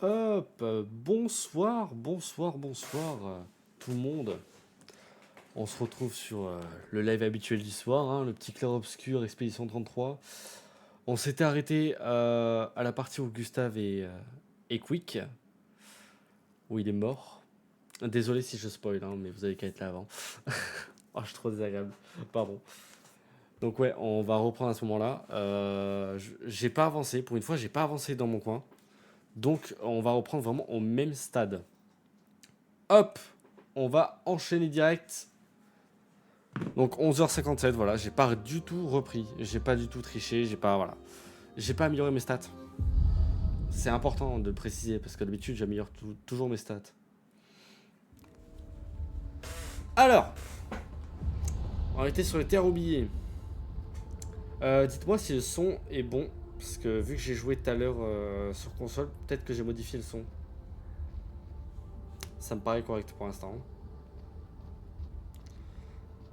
Hop, bonsoir, tout le monde. On se retrouve sur le live habituel du soir, hein, le petit clair obscur, Expédition 33. On s'était arrêté à la partie où Gustave est Quick, où il est mort. Désolé si je spoil, hein, mais vous avez qu'à être là avant. Oh, je suis trop désagréable, pardon. Donc ouais, on va reprendre à ce moment-là. J'ai pas avancé, pour une fois, j'ai pas avancé dans mon coin. Donc on va reprendre vraiment au même stade. Hop, on va enchaîner direct. Donc 11h57, voilà, j'ai pas du tout repris, j'ai pas du tout triché, j'ai pas amélioré mes stats. C'est important de le préciser parce que d'habitude j'améliore toujours mes stats. Alors, on était sur les terres oubliées. Dites-moi si le son est bon, parce que vu que j'ai joué tout à l'heure sur console, peut-être que j'ai modifié le son. Ça me paraît correct pour l'instant.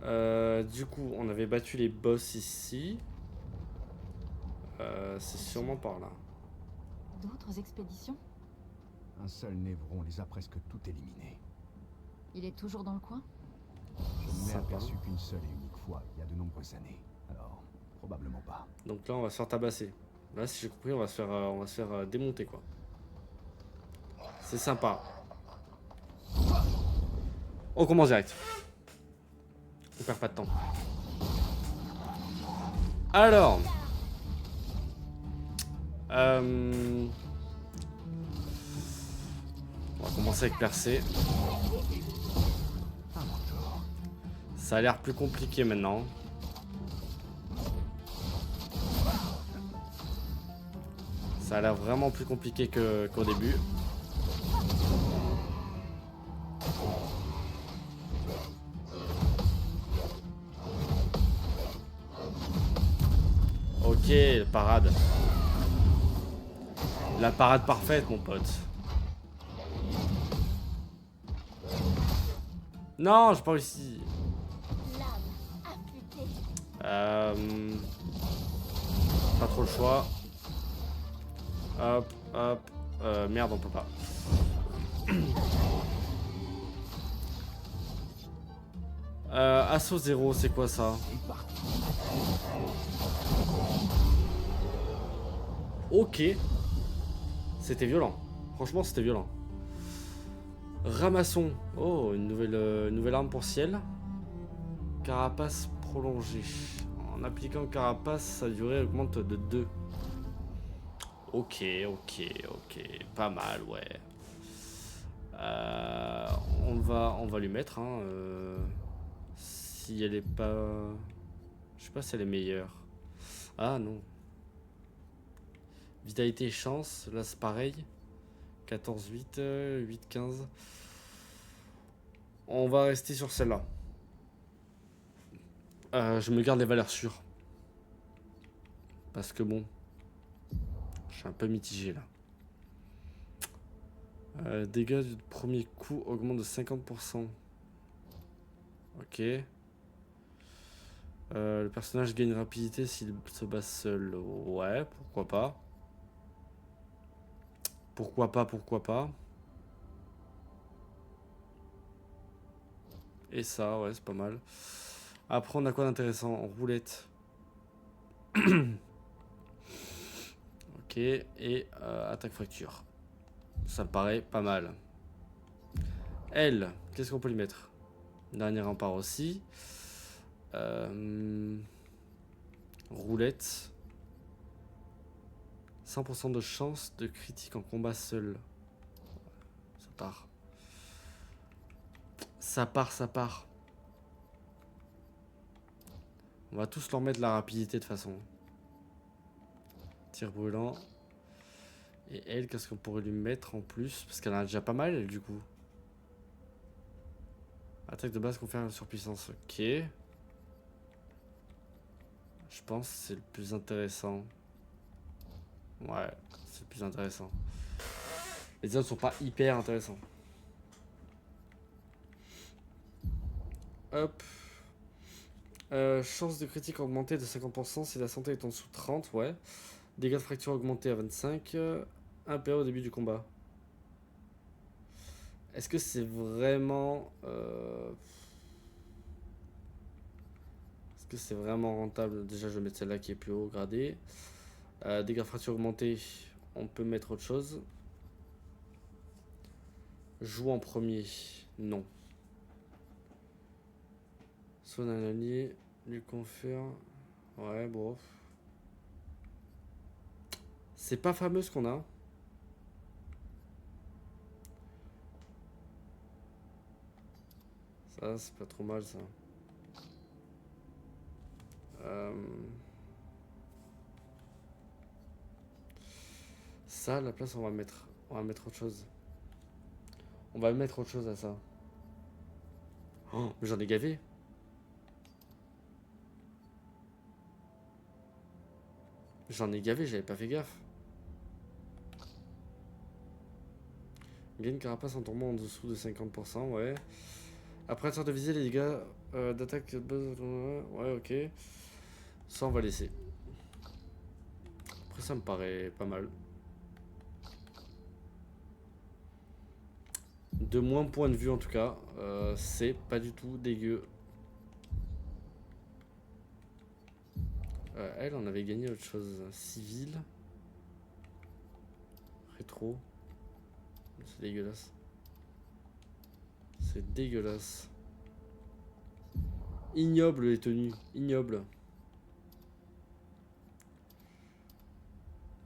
Du coup, on avait battu les boss ici. C'est sûrement par là. D'autres expéditions? Un seul Névron les a presque toutes éliminées. Il est toujours dans le coin? Je ne l'ai Sympa. aperçu qu'une seule et unique fois, il y a de nombreuses années. Alors, probablement pas. Donc là, on va se faire tabasser. Là, si j'ai compris, on va se faire démonter, quoi. C'est sympa. On commence direct. On perd pas de temps. Alors. On va commencer avec percer. Ça a l'air plus compliqué maintenant. Ça a l'air vraiment plus compliqué qu'au début. Ok, parade. La parade parfaite, mon pote. Non, j'ai pas réussi. Pas trop le choix. Hop, hop. Merde, on peut pas. Assaut 0, c'est quoi ça? Ok. C'était violent. Franchement, c'était violent. Ramasson. Oh, une nouvelle arme pour ciel. Carapace prolongée. En appliquant carapace, sa durée augmente de 2. Ok. Pas mal, ouais. On va lui mettre, hein. Si elle est pas... Je sais pas si elle est meilleure. Ah, non. Vitalité et chance, là c'est pareil. 14-8, 8-15. On va rester sur celle-là. Je me garde les valeurs sûres. Parce que bon, je suis un peu mitigé là. Dégâts du premier coup augmentent de 50%. Ok. Le personnage gagne rapidité s'il se bat seul. Ouais, pourquoi pas. Pourquoi pas. Et ça, ouais, c'est pas mal. Après, on a quoi d'intéressant? Roulette. Ok, et attaque fracture. Ça me paraît pas mal. Elle, qu'est-ce qu'on peut lui mettre? Dernier rempart aussi. Roulette. 100% de chance de critique en combat seul. Ça part. Ça part. On va tous leur mettre la rapidité de toute façon. Tir brûlant. Et elle, qu'est-ce qu'on pourrait lui mettre en plus? Parce qu'elle en a déjà pas mal, elle, du coup. Attaque de base confère une surpuissance. Ok. Je pense que c'est le plus intéressant. Ouais, c'est le plus intéressant. Les autres sont pas hyper intéressants. Hop. Chance de critique augmentée de 50% si la santé est en dessous de 30, ouais. Dégâts de fracture augmentés à 25. Impérial au début du combat. Est-ce que c'est vraiment... Est-ce que c'est vraiment rentable? Déjà, je vais mettre celle-là qui est plus haut gradée. Dégâts fracture augmentés, on peut mettre autre chose. Joue en premier, non. Son un allié, lui confère... Ouais, bon. C'est pas fameux ce qu'on a. Ça, c'est pas trop mal, ça. Ça, à la place, on va mettre autre chose. On va mettre autre chose à ça. Oh, mais j'en ai gavé. J'en ai gavé, j'avais pas fait gaffe. Gagne carapace en tombant en dessous de 50%, ouais. Après un sort de visée, les dégâts d'attaque de base. Ouais, ok. Ça, on va laisser. Après, ça me paraît pas mal. De moins point de vue, en tout cas. C'est pas du tout dégueu. Elle, on avait gagné autre chose. Civil. Rétro. C'est dégueulasse. C'est dégueulasse. Ignoble les tenues. Ignoble.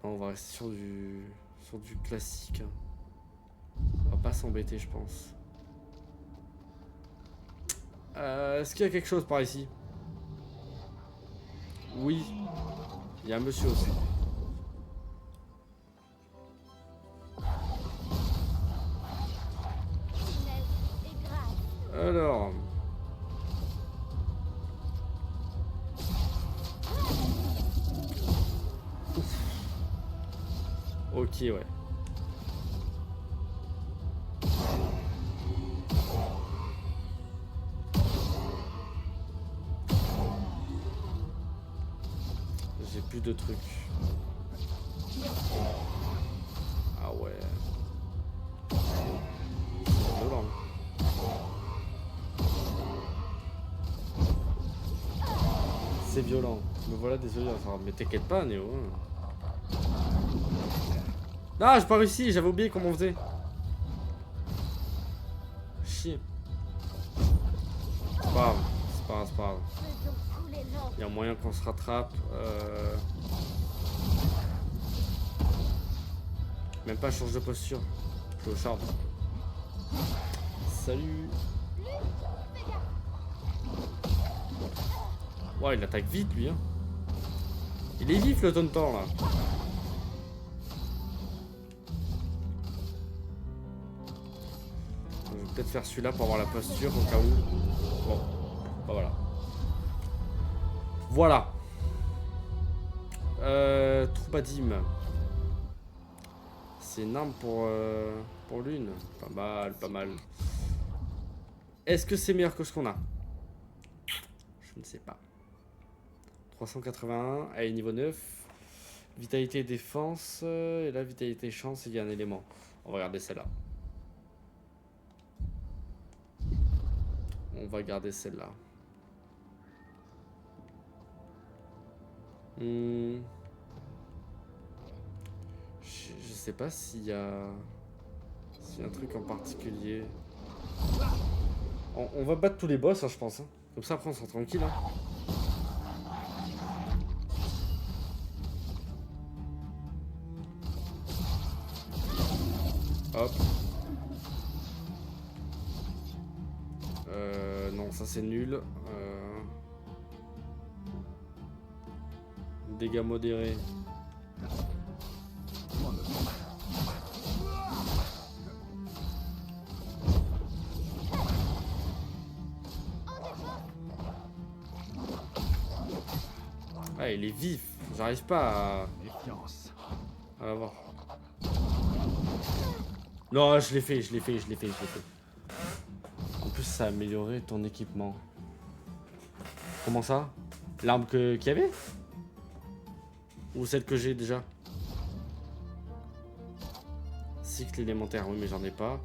Non, on va rester sur du classique. On va pas s'embêter, je pense. Est-ce qu'il y a quelque chose par ici? Oui. Il y a un monsieur aussi. Alors. Ouf. Ok, ouais. J'ai plus de trucs. Ah ouais. C'est violent. C'est violent. Me voilà désolé. Enfin, mais t'inquiète pas, Néo. Ah, j'ai pas réussi. J'avais oublié comment on faisait. Chier. C'est pas grave. C'est pas grave, c'est pas grave. Il y a moyen qu'on se rattrape. Même pas change de posture. Je suis au char. Salut. Ouais, il attaque vite lui. Hein. Il est vif le tonton là. Je vais peut-être faire celui-là pour avoir la posture au cas où. Bon, bah voilà. Voilà. Troubadim. C'est une arme pour l'une. Pas mal, pas mal. Est-ce que c'est meilleur que ce qu'on a? Je ne sais pas. 381, elle est niveau 9. Vitalité et défense. Et là, vitalité et chance, il y a un élément. On va regarder celle-là. On va garder celle-là. Je sais pas s'il y a un truc en particulier. On va battre tous les boss, hein, je pense. Hein. Comme ça, après, on sera tranquille. Hein. Hop. Non, ça c'est nul. Dégâts modérés. Ah, il est vif. J'arrive pas à l'avoir. Non, je l'ai fait. En plus, ça a amélioré ton équipement. Comment ça? L'arme qu'il y avait? Ou celle que j'ai déjà? Cycle élémentaire, oui, mais j'en ai pas.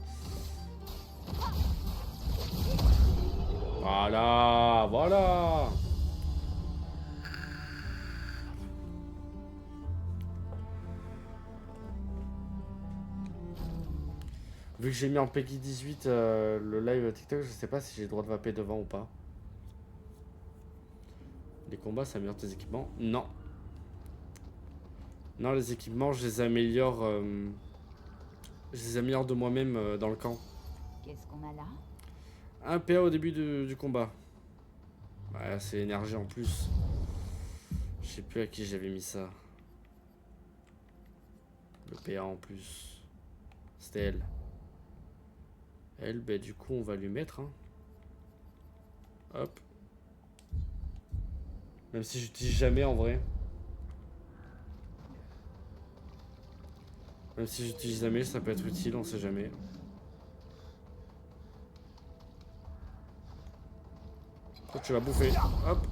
Voilà, voilà. Vu que j'ai mis en Peggy 18 le live TikTok, je sais pas si j'ai le droit de vaper devant ou pas. Les combats, ça améliore tes équipements? Non. Non, les équipements, je les améliore de moi-même dans le camp. Qu'est-ce qu'on a là? Un PA au début du combat. Ouais, c'est énergie en plus. Je sais plus à qui j'avais mis ça. Le PA en plus. C'était elle. Elle, bah du coup, on va lui mettre. Hein. Hop. Même si j'utilise jamais en vrai. Même si j'utilise jamais, ça peut être utile, on sait jamais. Toi, tu vas bouffer. Hop.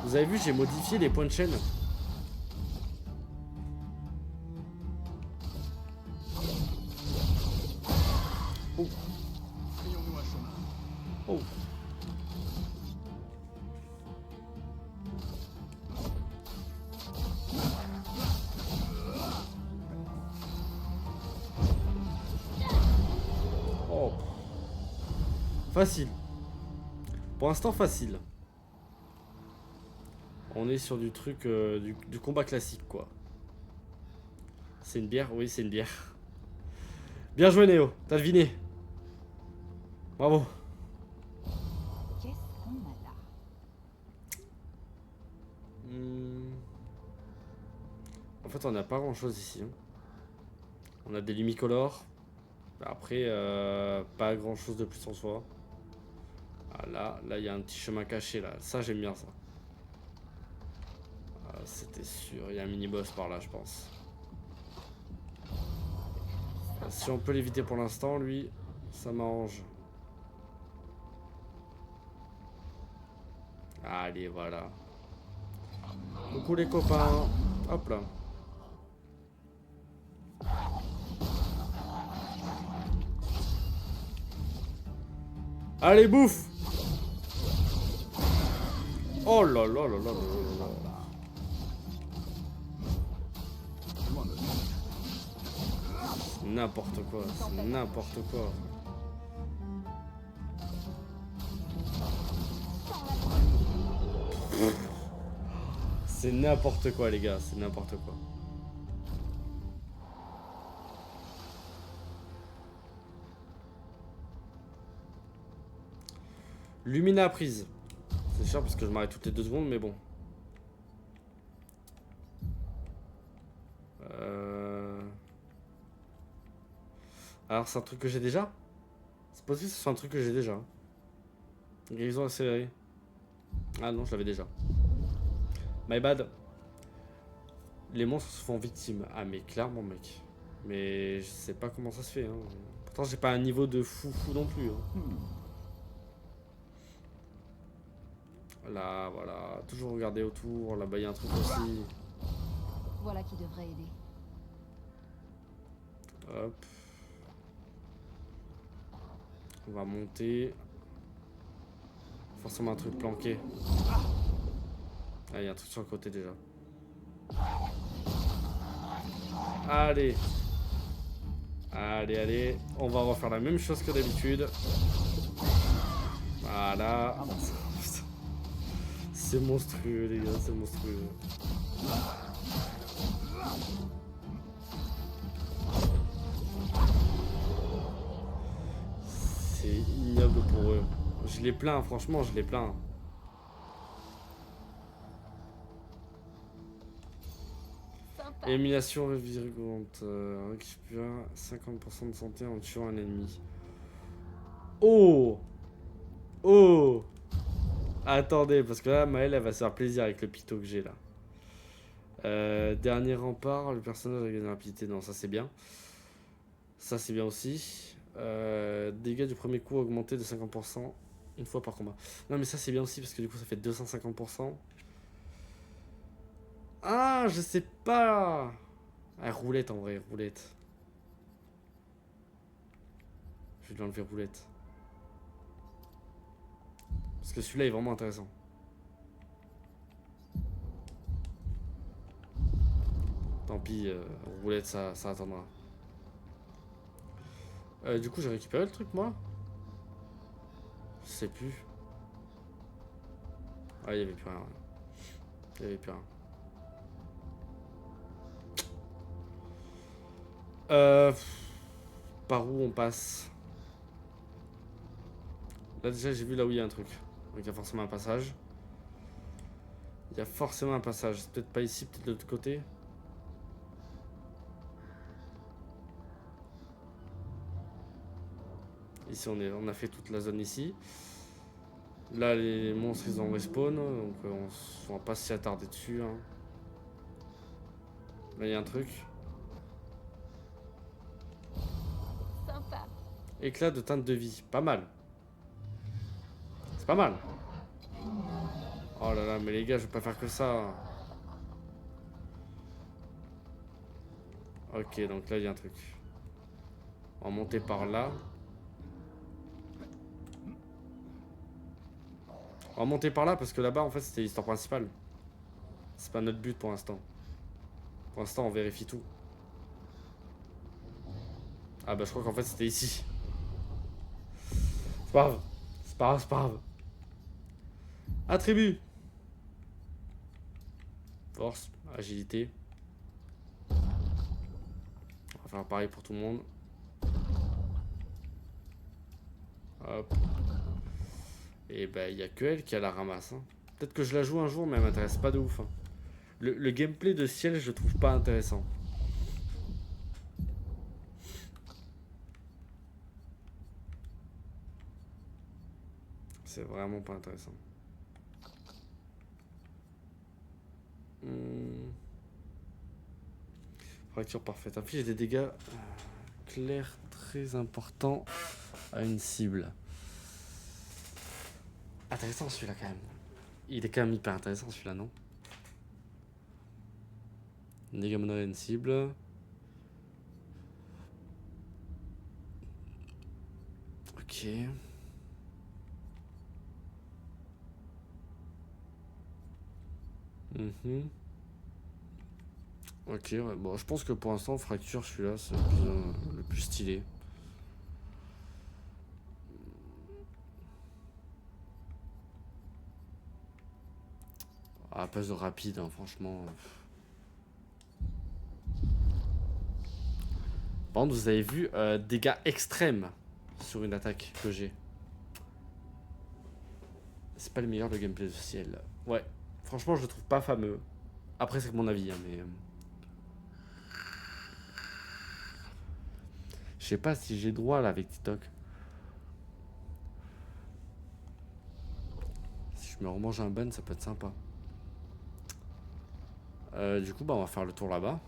Vous avez vu, j'ai modifié les points de chaîne. Oh. Oh. Oh. Facile. Pour l'instant, facile. On est sur du truc, du combat classique, quoi. C'est une bière? Oui, c'est une bière. Bien joué, Néo. T'as deviné. Bravo. Qu'est-ce qu'on a là? En fait, on n'a pas grand-chose ici. Hein. On a des lumicolores. Après, pas grand-chose de plus en soi. Ah, là, il y a un petit chemin caché, là. Ça, j'aime bien, ça. Ah, c'était sûr. Il y a un mini-boss par là, je pense. Si on peut l'éviter pour l'instant, lui, ça m'arrange. Allez, voilà. Coucou les copains. Hop là. Allez, bouffe. Oh là là là là là là là. N'importe quoi, c'est n'importe quoi. C'est n'importe quoi les gars, c'est n'importe quoi. Lumina prise. C'est cher parce que je m'arrête toutes les 2 secondes, mais bon. Alors c'est un truc que j'ai déjà? C'est possible que ce soit un truc que j'ai déjà. Guérison accélérée. Ah non, je l'avais déjà. My bad. Les monstres se font victimes. Ah mais clairement mec. Mais je sais pas comment ça se fait. Hein. Pourtant j'ai pas un niveau de fou non plus. Hein. Là, voilà. Toujours regarder autour. Là-bas, il y a un truc aussi. Voilà qui devrait aider. Hop. On va monter. Forcément un truc planqué. Ah, il y a un truc sur le côté déjà. Allez. Allez, allez. On va refaire la même chose que d'habitude. Voilà. C'est monstrueux, les gars. C'est monstrueux. C'est ignoble pour eux. Je les plains, franchement, je les plains. Élimination revigorante. Récupère 50% de santé en tuant un ennemi. Oh! Oh! Attendez, parce que là, Maëlle, elle va se faire plaisir avec le pito que j'ai là. Dernier rempart, le personnage a gagné rapidité. Non, ça c'est bien. Ça c'est bien aussi. Dégâts du premier coup augmentés de 50% une fois par combat. Non, mais ça c'est bien aussi parce que du coup ça fait 250%. Ah, je sais pas. Ah, roulette en vrai, roulette. Je je vais lui enlever roulette. Parce que celui-là est vraiment intéressant. Tant pis, roulette, ça attendra. Du coup, j'ai récupéré le truc, moi. Je sais plus. Ah, il n'y avait plus rien. Ouais. Il n'y avait plus rien. Par où on passe? Là, déjà, j'ai vu là où il y a un truc. Donc, il y a forcément un passage. Il y a forcément un passage. C'est peut-être pas ici, peut-être de l'autre côté. Ici, on a fait toute la zone ici. Là, les monstres, ils ont respawn. Donc, on va pas s'y attarder dessus. Hein. Là, il y a un truc. Sympa. Éclat de teinte de vie. Pas mal. C'est pas mal. Oh là là, mais les gars, je vais pas faire que ça. Ok, donc là, il y a un truc. On va monter par là. On va monter par là parce que là-bas, en fait, c'était l'histoire principale. C'est pas notre but pour l'instant. Pour l'instant, on vérifie tout. Ah bah, je crois qu'en fait, c'était ici. C'est pas grave. C'est pas grave, c'est pas grave. Attribut. Force, agilité. On va faire pareil pour tout le monde. Hop. Et bah, il n'y a que elle qui a la ramasse. Hein. Peut-être que je la joue un jour, mais elle m'intéresse pas de ouf. Hein. Le gameplay de Ciel, je le trouve pas intéressant. C'est vraiment pas intéressant. Fracture parfaite. Inflige des dégâts clairs très importants à une cible. Intéressant celui-là quand même. Il est quand même hyper intéressant celui-là, non? Dégâts mono à une cible. Ok. Ok, ouais. Bon, je pense que pour l'instant, fracture, celui-là, c'est le plus stylé. Ah, passe de rapide, hein, franchement. Par contre, vous avez vu dégâts extrêmes sur une attaque que j'ai. C'est pas le meilleur de gameplay de Ciel. Ouais, franchement, je le trouve pas fameux. Après, c'est que mon avis, hein, mais. Je sais pas si j'ai droit là avec TikTok. Si je me remange un ban, ça peut être sympa. Du coup, bah, on va faire le tour là-bas.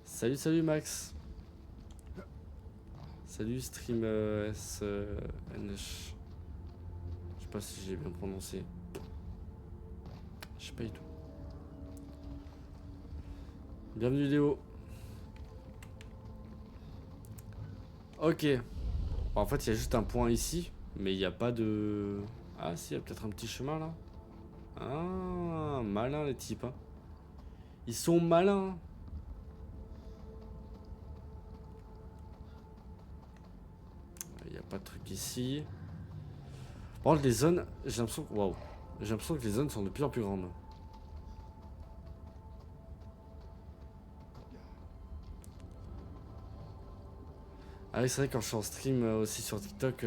Salut, salut Max. Salut Stream SNH. Je sais pas si j'ai bien prononcé. Je sais pas du tout. Bienvenue Léo. Ok. Bon, en fait, il y a juste un point ici. Mais il n'y a pas de... Ah si, il y a peut-être un petit chemin là. Ah, malin les types. Hein. Ils sont malins. Il n'y a pas de truc ici. Par contre, les zones, j'ai l'impression que... Waouh. J'ai l'impression que les zones sont de plus en plus grandes. Ah oui, c'est vrai, quand je suis en stream aussi sur TikTok,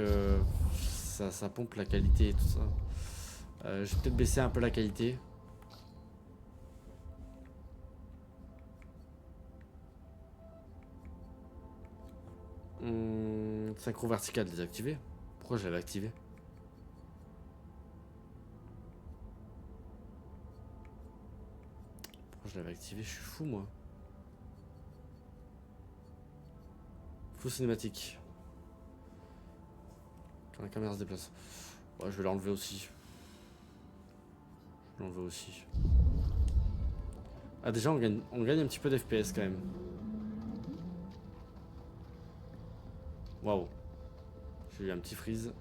ça pompe la qualité et tout ça. Je vais peut-être baisser un peu la qualité. Synchro vertical désactivé. Pourquoi je l'avais activé? Pourquoi je l'avais activé? Je suis fou moi. Fou cinématique. Quand la caméra se déplace. Ouais, je vais l'enlever aussi. Je vais l'enlever aussi. Ah déjà on gagne un petit peu d'FPS quand même. Waouh. J'ai eu un petit freeze.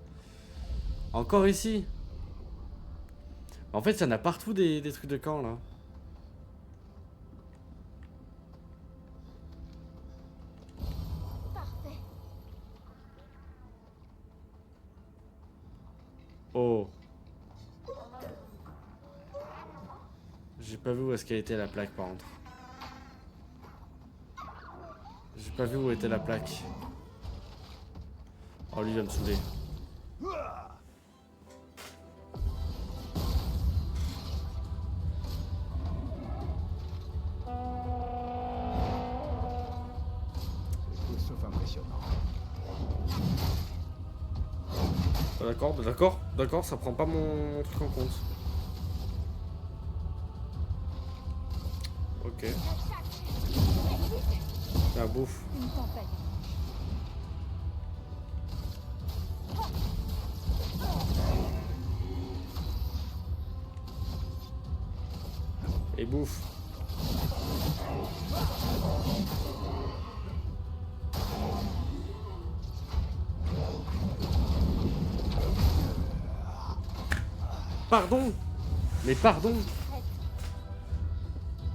Encore ici. En fait, il y en a partout des trucs de camp là. Parfait. Oh. J'ai pas vu où est-ce qu'elle était la plaque par contre. J'ai pas vu où était la plaque. Oh lui il va me saouler. Tout sauf impressionnant. D'accord, ça prend pas mon truc en compte. Ok. La bouffe. Une tempête. Et bouffe. Pardon. Mais pardon.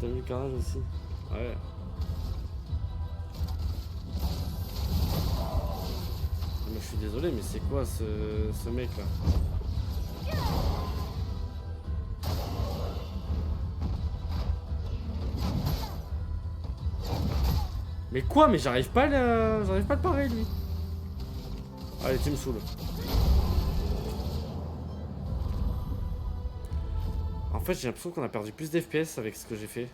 T'as vu le carnage aussi? Ouais. Mais je suis désolé, mais c'est quoi ce mec là? Mais quoi? Mais j'arrive pas à le parer lui. Allez, tu me saoules. En fait, j'ai l'impression qu'on a perdu plus d'FPS avec ce que j'ai fait.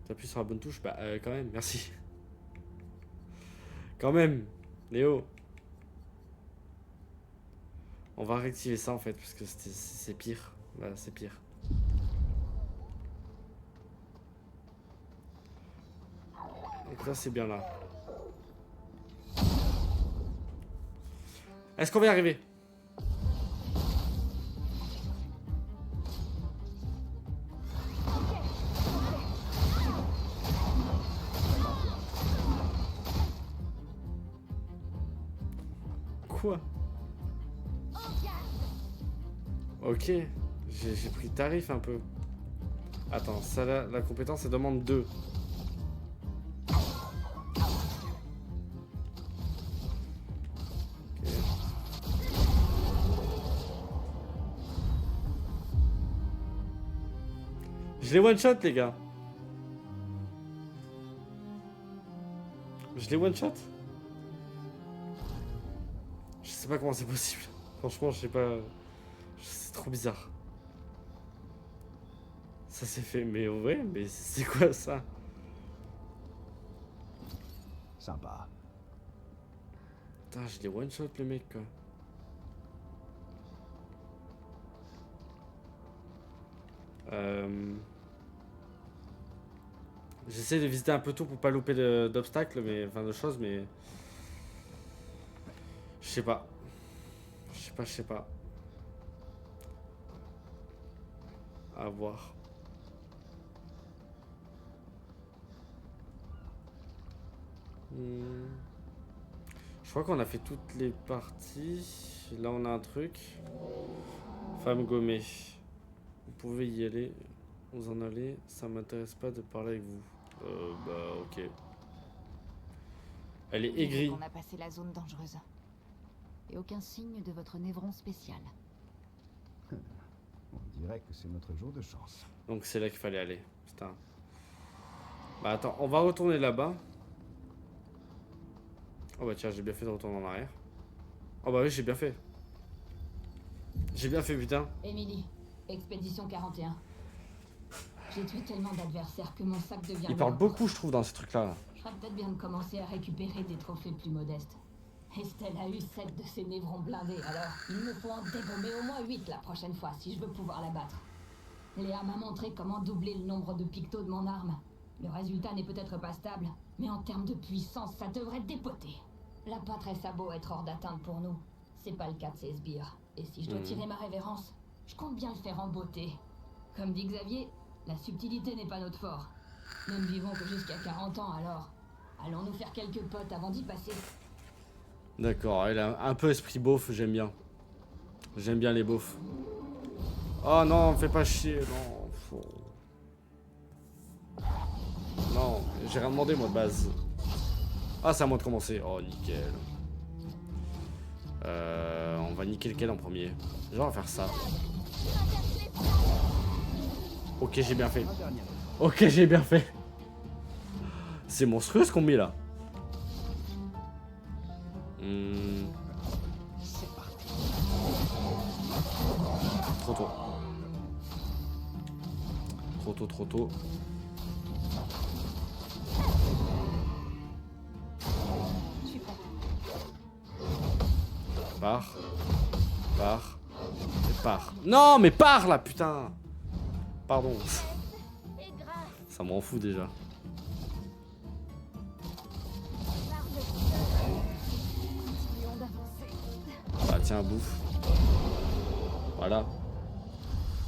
T'appuies sur la bonne touche? Bah, quand même, merci. Quand même, Léo. On va réactiver ça en fait, parce que c'est pire. Là, c'est pire. Donc là, c'est bien là. Est-ce qu'on va y arriver? Quoi? Ok, j'ai pris le tarif un peu. Attends, ça là, la compétence, elle demande 2. Je les one shot les gars. Je les one shot. Je sais pas comment c'est possible. Franchement, je sais pas. C'est trop bizarre. Ça s'est fait, mais ouais, mais c'est quoi ça? Sympa. Putain, je les one shot le mec quoi. J'essaie de visiter un peu tout pour pas louper d'obstacles, mais enfin de choses, mais je sais pas. Je sais pas. À voir. Je crois qu'on a fait toutes les parties. Là, on a un truc. Femme gommée. Vous pouvez y aller. Vous en allez. Ça m'intéresse pas de parler avec vous. Bah, ok. Elle est aigrie. On a passé la zone dangereuse. Et aucun signe de votre névron spécial. On dirait que c'est notre jour de chance. Donc, c'est là qu'il fallait aller. Putain. Bah, attends. On va retourner là-bas. Oh bah tiens, j'ai bien fait de retourner en arrière. Oh bah oui, j'ai bien fait. J'ai bien fait, putain. Emily, expédition 41. J'ai tué tellement d'adversaires que mon sac devient... Il parle lourd. beaucoup, je trouve, dans ces trucs-là. Je ferais peut-être bien de commencer à récupérer des trophées plus modestes. Estelle a eu 7 de ses névrons blindés, alors il me faut en dégommer au moins 8 la prochaine fois si je veux pouvoir la battre. Léa m'a montré comment doubler le nombre de pictos de mon arme. Le résultat n'est peut-être pas stable, mais en termes de puissance, ça devrait dépoter. La pâtresse a beau être hors d'atteinte pour nous, c'est pas le cas de ces sbires. Et si je dois tirer ma révérence, je compte bien le faire en beauté. Comme dit Xavier, la subtilité n'est pas notre fort. Nous ne vivons que jusqu'à 40 ans, alors allons nous faire quelques potes avant d'y passer. D'accord, elle a un peu esprit beauf, j'aime bien. J'aime bien les beaufs. Oh non, fais pas chier, non. Non, j'ai rien demandé moi de base. Ah, c'est à moi de commencer. Oh, nickel. On va niquer lequel en premier? Genre, on va faire ça. Ok, j'ai bien fait. Ok, j'ai bien fait. C'est monstrueux ce qu'on met là. Trop tôt. Trop tôt, trop tôt. Je suis prête. Pars. Pars. Et pars. Non, mais pars là, putain. Pardon. Et grâce, Ça m'en fout déjà. barre de continuons d'avancer. Bah tiens, bouffe. Voilà.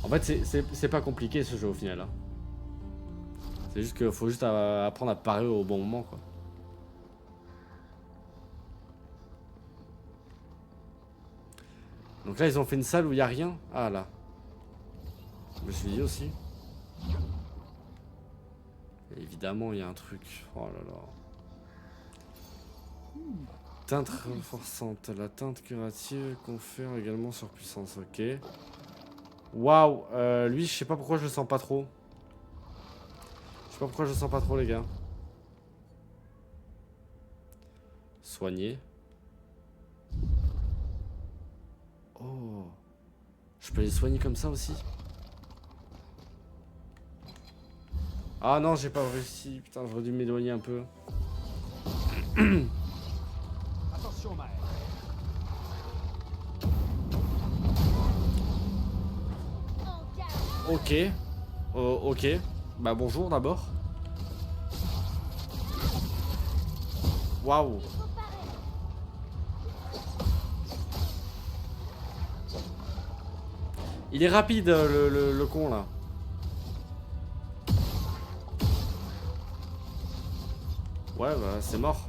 En fait, c'est pas compliqué ce jeu au final. Hein. C'est juste qu'il faut juste apprendre à parer au bon moment, quoi. Donc là, ils ont fait une salle où il n'y a rien. Ah là. Je me suis dit aussi. Et évidemment, il y a un truc. Oh là là. Teinte renforçante. La teinte curative confère également sur puissance. Ok. Waouh. Lui, je sais pas pourquoi je le sens pas trop. Je sais pas pourquoi je le sens pas trop, les gars. Soigner. Oh. Je peux les soigner comme ça aussi? Ah non, j'ai pas réussi. Putain, j'aurais dû m'éloigner un peu. Attention, Maël. En garde, Ok. Ok. Bah bonjour d'abord. Waouh. il faut parer. Il est rapide le con là. Ouais bah c'est mort.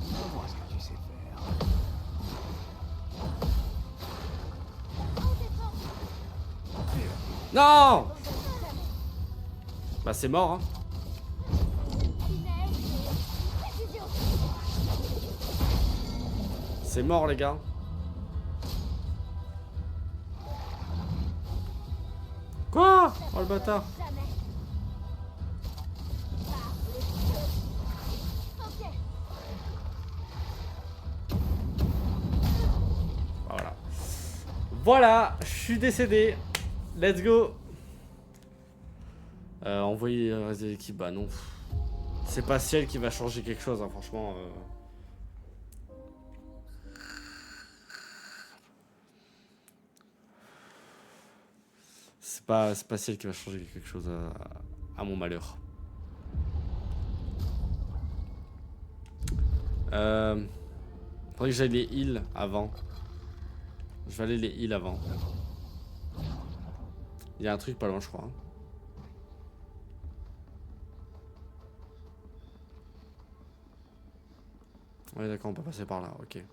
Montre-moi ce que tu sais faire. Non. Bah c'est mort hein. Finesse et précision. C'est mort les gars. Quoi? Oh le bâtard. Jamais. Barre le feu. Ok. Voilà. Voilà, je suis décédé. Let's go. Envoyer le reste de l'équipe, bah non. C'est pas Ciel qui va changer quelque chose, hein, franchement. C'est pas Ciel qui va changer quelque chose à mon malheur. Faudrait que j'aille les heals avant. Je vais aller les heals avant. Il y a un truc pas loin, je crois. Ouais, d'accord, on peut passer par là, ok.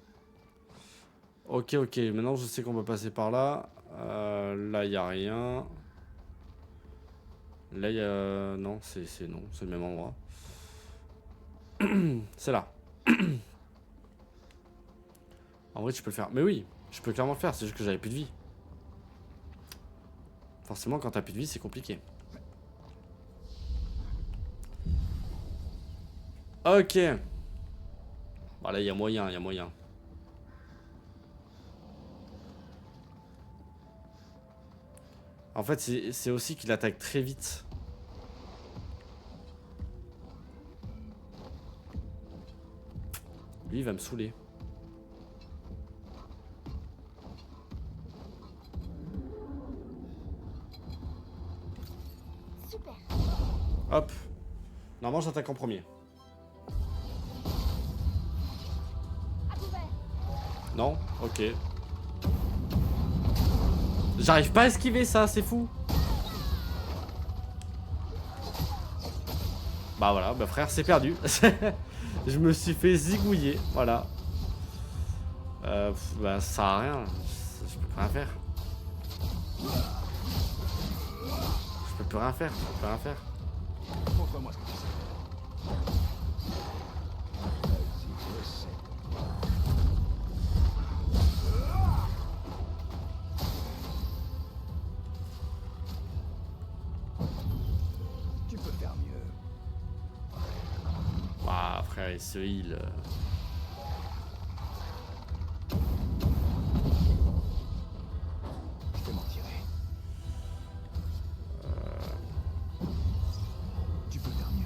Ok, maintenant je sais qu'on peut passer par là. Là, il n'y a rien. Là, il y a... Non, c'est non, c'est le même endroit. C'est là. En vrai, tu peux le faire. Mais oui, je peux clairement le faire, c'est juste que j'avais plus de vie. Forcément, quand t'as plus de vie, c'est compliqué. Ok. Bon, là, il y a moyen, il y a moyen. En fait, c'est aussi qu'il attaque très vite. Lui, il va me saouler. Super. Hop. Normalement, j'attaque en premier. À couvert. Non? Ok. J'arrive pas à esquiver ça, c'est fou. Bah voilà, bah frère, c'est perdu. Je me suis fait zigouiller, voilà. Bah ça sert à rien, je peux pas rien faire. Je peux plus rien faire, je peux plus rien faire. Montre-moi ce que tu sais. Si je sais. Tu peux faire mieux. Bah frère, il se heal. Je vais m'en tirer. Tu peux faire mieux.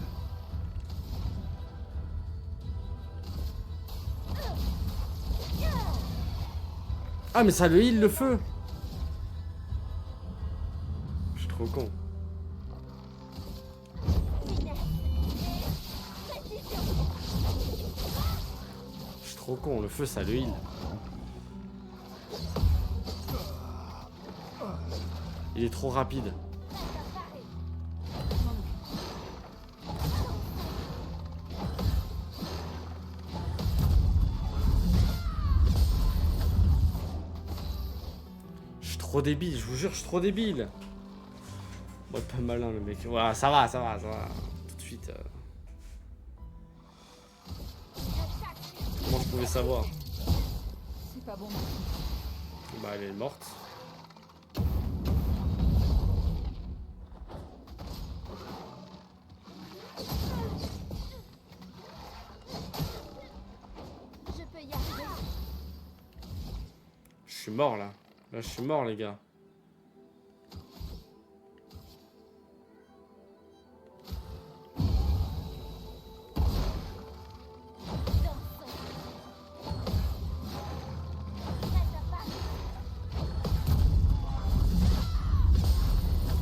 Ah mais ça le heal le feu. Je suis trop con. Je suis trop con, le feu ça le heal. Il est trop rapide. Je suis trop débile, je vous jure, je suis trop débile. Bon, pas malin le mec. Voilà, ça va, ça va, ça va. Tout de suite. Comment je pouvais savoir? C'est pas bon. Bah elle est morte. Je peux y arriver. Je suis mort là. Là je suis mort les gars.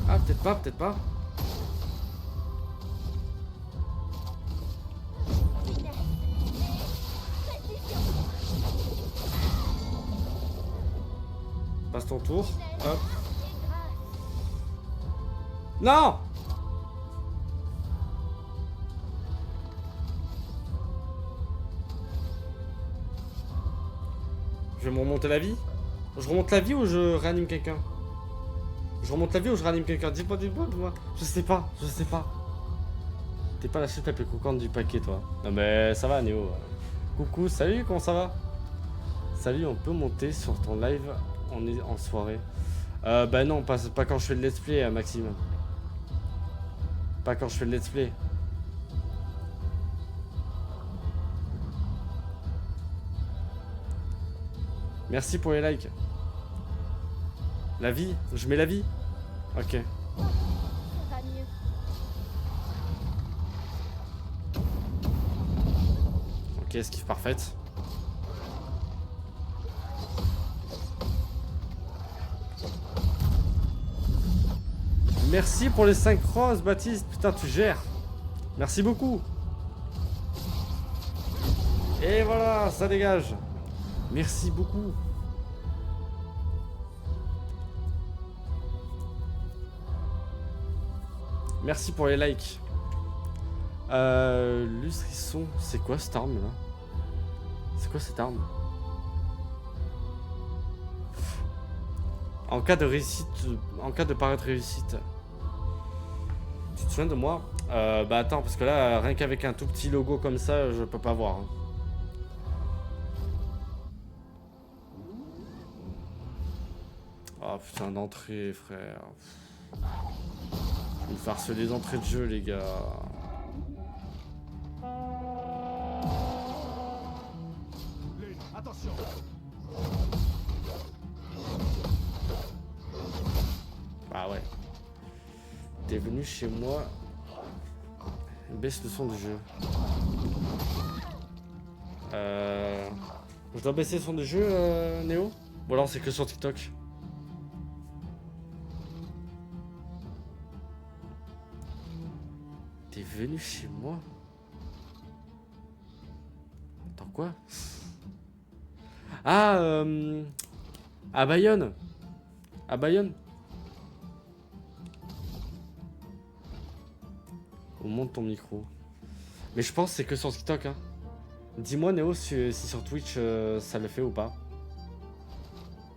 Ah peut-être pas, peut-être pas. Passe ton tour. Hop. Non! Je vais me remonter la vie? Je remonte la vie ou je réanime quelqu'un? Je remonte la vie ou je réanime quelqu'un? Dis-moi, dis-moi. Je sais pas, je sais pas. T'es pas la chute la plus coquante du paquet, toi. Non mais ça va, Néo. Coucou, salut, comment ça va? Salut, on peut monter sur ton live en soirée? Bah non, pas quand je fais le let's play, Maxime. Pas quand je fais le let's play. Merci pour les likes. La vie? Je mets la vie? Ok. Ça va mieux. Ok, esquive parfaite. Merci pour les 5 roses, Baptiste. Putain, tu gères. Merci beaucoup. Et voilà, ça dégage. Merci beaucoup. Merci pour les likes. Lustrisson, c'est quoi cette arme là? C'est quoi cette arme? En cas de réussite, en cas de paraître réussite. Tu te souviens de moi? Bah attends, parce que là, rien qu'avec un tout petit logo comme ça, je peux pas voir. Hein. Oh putain d'entrée, frère. Je vais me faire harceler d'entrée de jeu, les gars. Lune, attention. Bah ouais. T'es venu chez moi. Baisse le son du jeu. Je dois baisser le son du jeu, Néo? Ou alors c'est que sur TikTok? T'es venu chez moi? Attends quoi? Ah, à Bayonne. À Bayonne. On monte ton micro. Mais je pense que c'est que sur TikTok. Hein. Dis-moi, Néo, si sur Twitch ça le fait ou pas.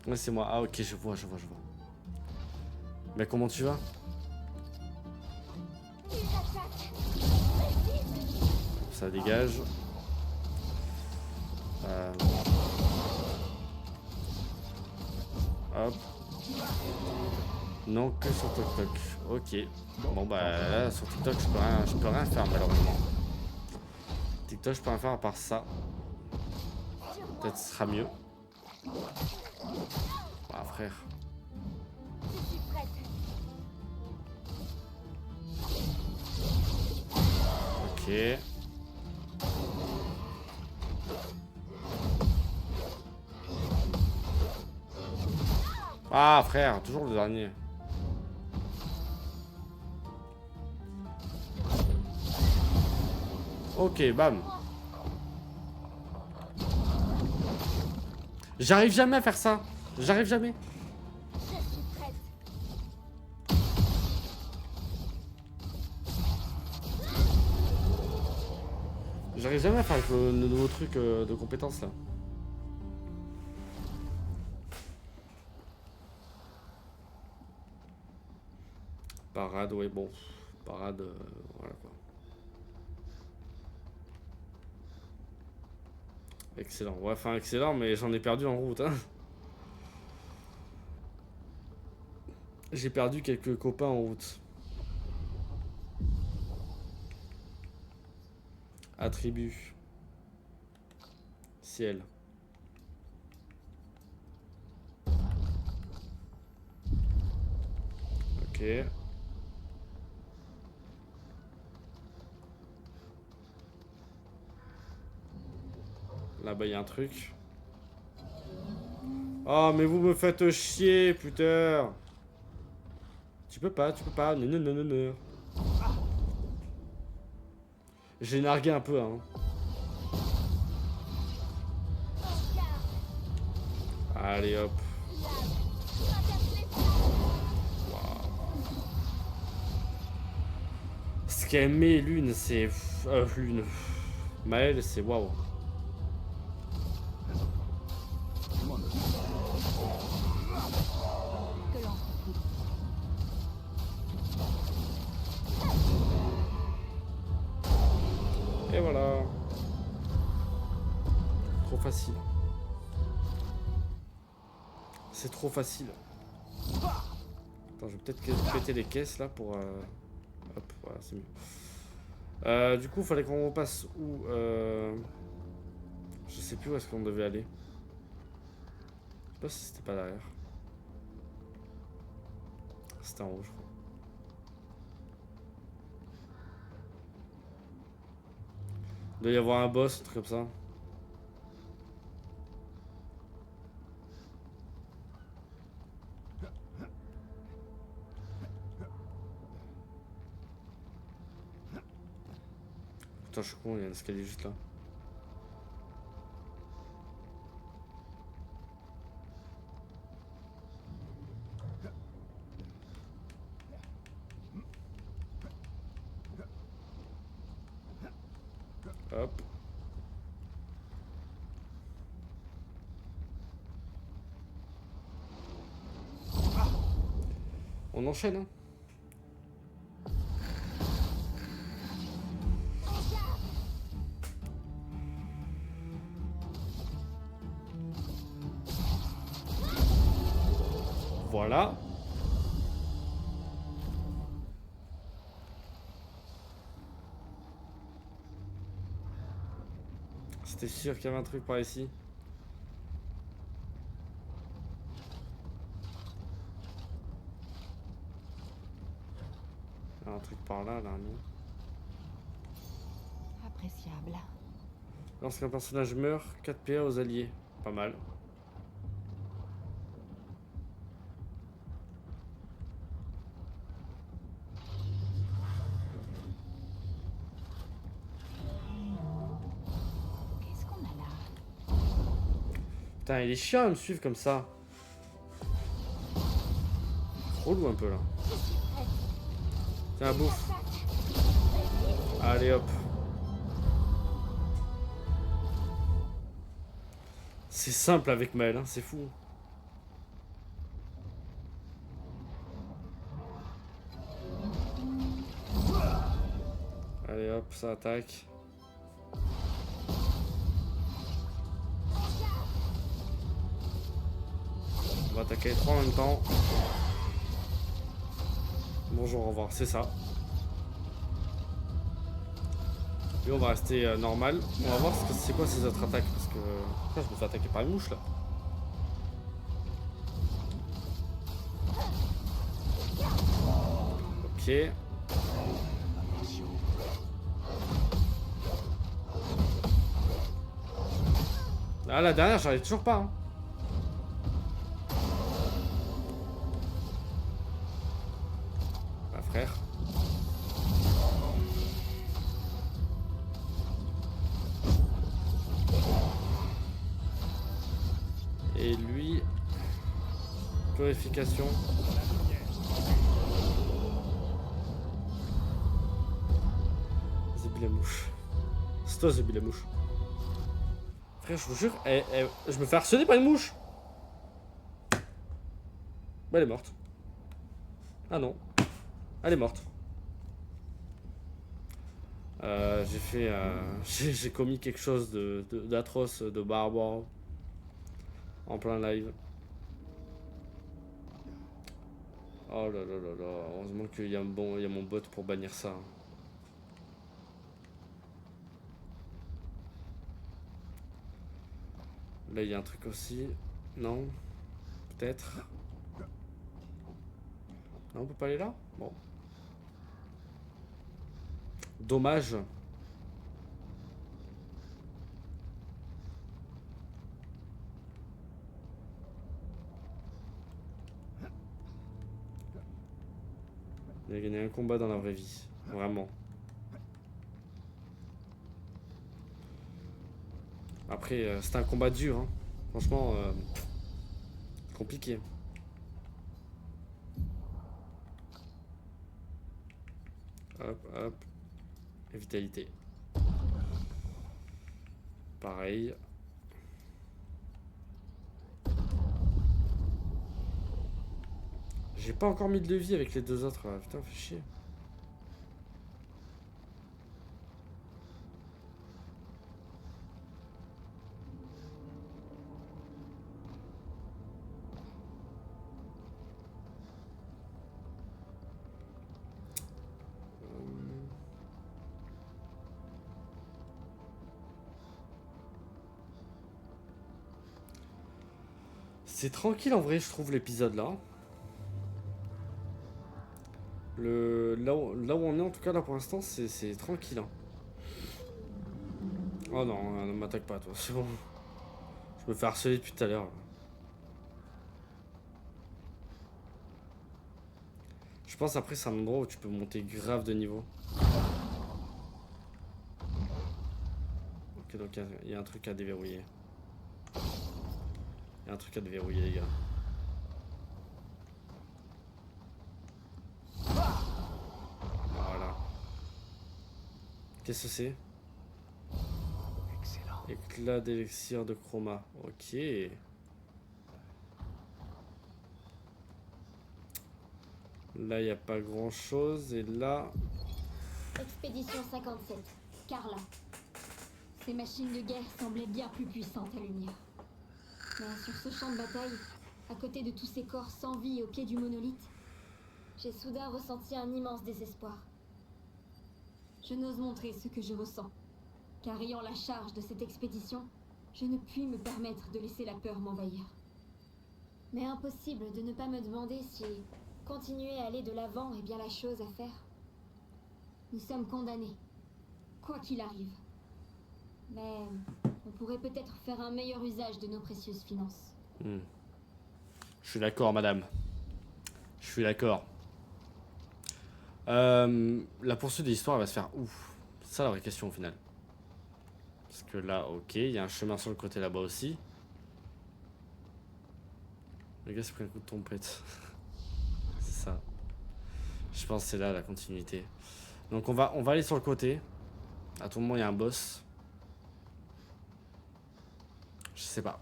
Ouais, c'est moi. Ah, ok, je vois. Mais comment tu vas? Ça dégage. Hop. Non, que sur TikTok. Ok. Bon bah là, sur TikTok, je peux rien faire malheureusement. TikTok, je peux rien faire à part ça. Peut-être ce sera mieux. Ah frère. Je suis prête. Ok. Ah frère, toujours le dernier. Ok, bam. J'arrive jamais à faire ça. J'arrive jamais. Je suis prête. J'arrive jamais à faire avec le nouveau truc de compétences là. Parade, ouais, bon. Parade, voilà quoi. Excellent. Ouais, enfin excellent, mais j'en ai perdu en route. Hein. J'ai perdu quelques copains en route. Attribut. Ciel. Ok. Là-bas, il y a un truc. Oh, mais vous me faites chier, putain. Tu peux pas. Non, non, non, non, non. J'ai nargué un peu, hein. Allez, hop. Ce qu'elle met, Lune, c'est... Lune. Maël, c'est waouh. Que l'on s'écoute. Et voilà. Trop facile. C'est trop facile. Attends, je vais peut-être péter les caisses là pour... Hop, voilà, c'est mieux. Du coup, il fallait qu'on repasse où je sais plus où est-ce qu'on devait aller. Je sais pas si c'était pas derrière. C'était en haut, je crois. Il doit y avoir un boss, un truc comme ça. Putain, je suis con, il y a un escalier juste là. Hop. On enchaîne, hein. Voilà. C'était sûr qu'il y avait un truc par ici. Il y a un truc par là, non. Appréciable. Lorsqu'un personnage meurt, 4 PA aux alliés. Pas mal. Qu'est-ce qu'on a là? Putain, il est chiant à me suivre comme ça. Relou un peu là. Je suis prête. Tiens, bouffe. Allez hop. C'est simple avec Maël, hein, c'est fou. Allez hop, ça attaque. On va attaquer les trois en même temps. Bonjour, au revoir, c'est ça. Lui, on va rester normal. On va voir c'est quoi ces autres attaques. Parce que. Putain, je me fais attaquer par une mouche là. Ok. Ah, la dernière, j'arrive toujours pas. Hein. Bah, frère. Et lui. Purification. Zébi la mouche. C'est toi, Zébi la mouche. Frère, je vous jure, je me fais harceler par une mouche. Bah, elle est morte. Ah non. Elle est morte. J'ai fait. J'ai commis quelque chose d'atroce, de barbare. En plein live. Oh là là là là. Heureusement qu'il y a mon bot pour bannir ça. Là, il y a un truc aussi. Non. Peut-être. Non, on peut pas aller là? Bon. Dommage. Il a gagné un combat dans la vraie vie. Vraiment. Après, c'était un combat dur. Hein. Franchement, compliqué. Hop, hop. Et vitalité. Pareil. J'ai pas encore mis de vie avec les deux autres. Là. Putain, fait chier. C'est tranquille en vrai, je trouve l'épisode là. Là où on est en tout cas là pour l'instant, c'est tranquille. Hein. Oh non, ne m'attaque pas toi, c'est bon. Je me fais harceler depuis tout à l'heure. Je pense après c'est un endroit où tu peux monter grave de niveau. Ok, donc il y a un truc à déverrouiller. Il y a un truc à déverrouiller les gars. Voilà. Qu'est-ce que c'est? Excellent. Éclat d'élixir de chroma. Ok. Là, il n'y a pas grand chose. Et là. Expédition 57. Carla. Ces machines de guerre semblaient bien plus puissantes à l'unir. Mais sur ce champ de bataille, à côté de tous ces corps sans vie au pied du monolithe, J'ai soudain ressenti un immense désespoir. je n'ose montrer ce que je ressens. Car ayant la charge de cette expédition, je ne puis me permettre de laisser la peur m'envahir. Mais impossible de ne pas me demander si continuer à aller de l'avant est bien la chose à faire. Nous sommes condamnés, quoi qu'il arrive. Mais on pourrait peut-être faire un meilleur usage de nos précieuses finances. Je suis d'accord, madame. Je suis d'accord. La poursuite de l'histoire, elle va se faire où? C'est ça la vraie question au final. Parce que là, ok, il y a un chemin sur le côté là-bas aussi. Le gars s'est pris un coup de trompette. C'est ça. Je pense que c'est là la continuité. Donc on va aller sur le côté. À tout moment, il y a un boss. Je sais pas.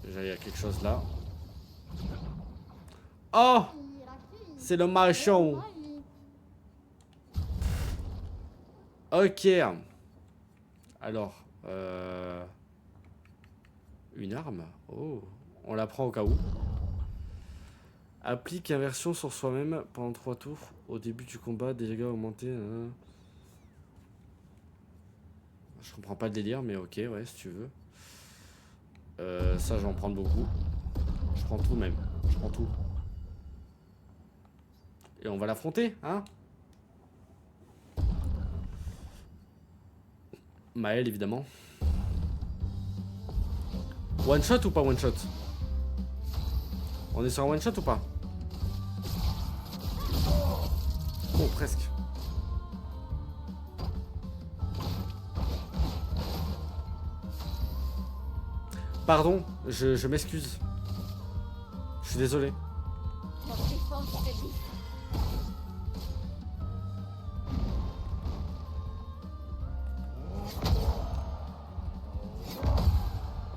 Déjà, il y a quelque chose là. Oh! C'est le marchand. Ok. Alors, une arme. Oh, on la prend au cas où. Applique inversion sur soi-même pendant 3 tours. Au début du combat, dégâts augmentés. Je comprends pas le délire, mais ok, ouais, si tu veux. Ça, je vais en prendre beaucoup. Je prends tout même. Je prends tout. Et on va l'affronter, hein? Maël, évidemment. One shot ou pas one shot? On est sur un one shot ou pas? Oh, presque. Pardon, je m'excuse. Je suis désolé. Leur défense faiblit.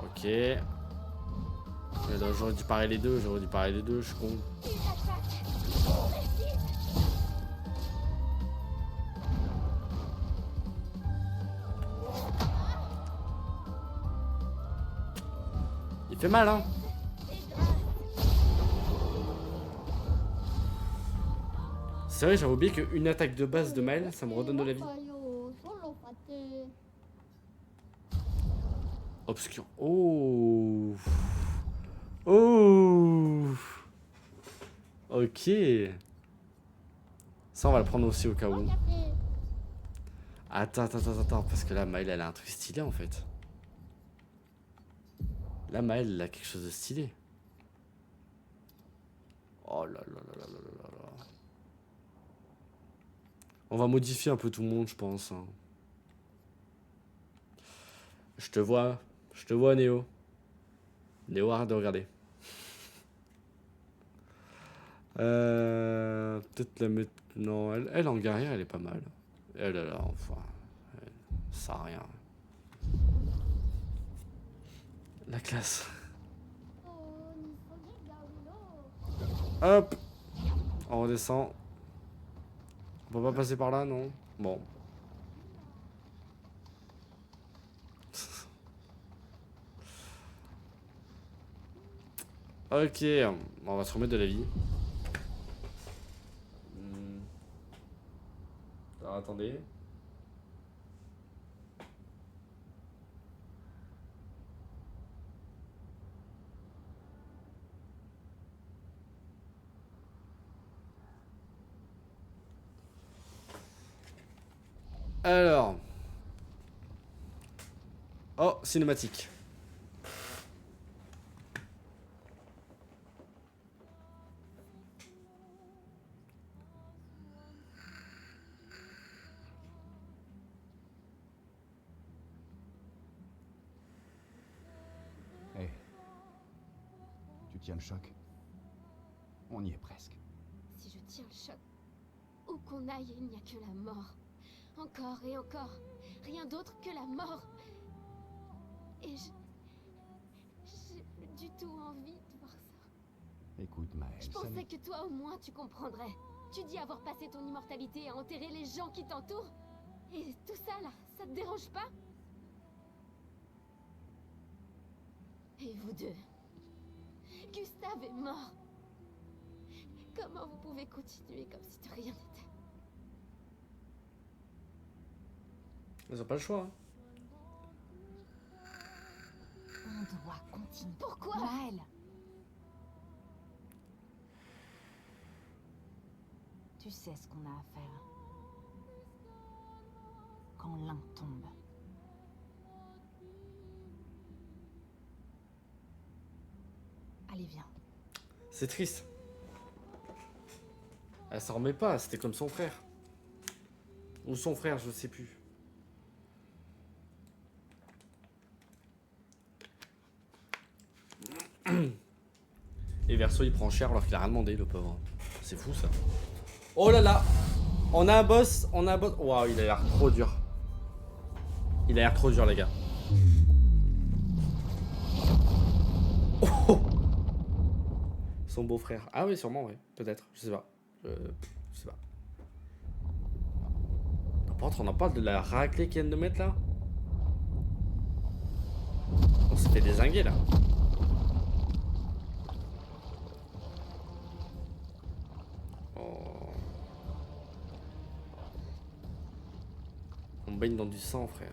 Ok. Mais là, j'aurais dû parer les deux, je suis con. Ils attaquent. Il fait mal, hein? C'est vrai, j'avais oublié qu'une attaque de base de Maël, ça me redonne de la vie. Obscur. Oh. Oh. Ok. Ça, on va le prendre aussi au cas où. Attends, parce que là, Maël, elle a un truc stylé en fait. Là, Maël, elle a quelque chose de stylé. Oh là là là là là là là. On va modifier un peu tout le monde, je pense. Hein. Je te vois, Néo. Néo, arrête de regarder. Peut-être la mettre... Non, elle en guerrière, elle est pas mal. Elle, enfin... ça sert à rien. La classe. Hop. On redescend. On peut pas passer par là, non? Bon. Ok. On va se remettre de la vie. Alors, attendez. Alors. Oh, cinématique. Hé. Tu tiens le choc? On y est presque. Si je tiens le choc, où qu'on aille, il n'y a que la mort. Encore et encore. Rien d'autre que la mort. Et j'ai plus du tout envie de voir ça. Écoute, Maël, Je ça pensais n'est- que toi au moins tu comprendrais. Tu dis avoir passé ton immortalité à enterrer les gens qui t'entourent. Et tout ça là, ça te dérange pas? Et vous deux? Gustave est mort. Comment vous pouvez continuer comme si de rien n'était? Ils ont pas le choix. Hein. On doit continuer. Pourquoi? Maël. Tu sais ce qu'on a à faire. Quand l'un tombe. Allez, viens. C'est triste. Elle s'en remet pas, c'était comme son frère. Ou son frère, je sais plus. Et Verso il prend cher alors qu'il a rien demandé, le pauvre. C'est fou ça. Oh là là. On a un boss, Waouh, il a l'air trop dur. Il a l'air trop dur les gars. Son beau-frère. Ah oui, sûrement, oui. Peut-être. Je sais pas. Je sais pas. Par contre, on en parle de la raclée qu'ils viennent de mettre là. On s'est fait dézinguer là. Oh. On baigne dans du sang, frère.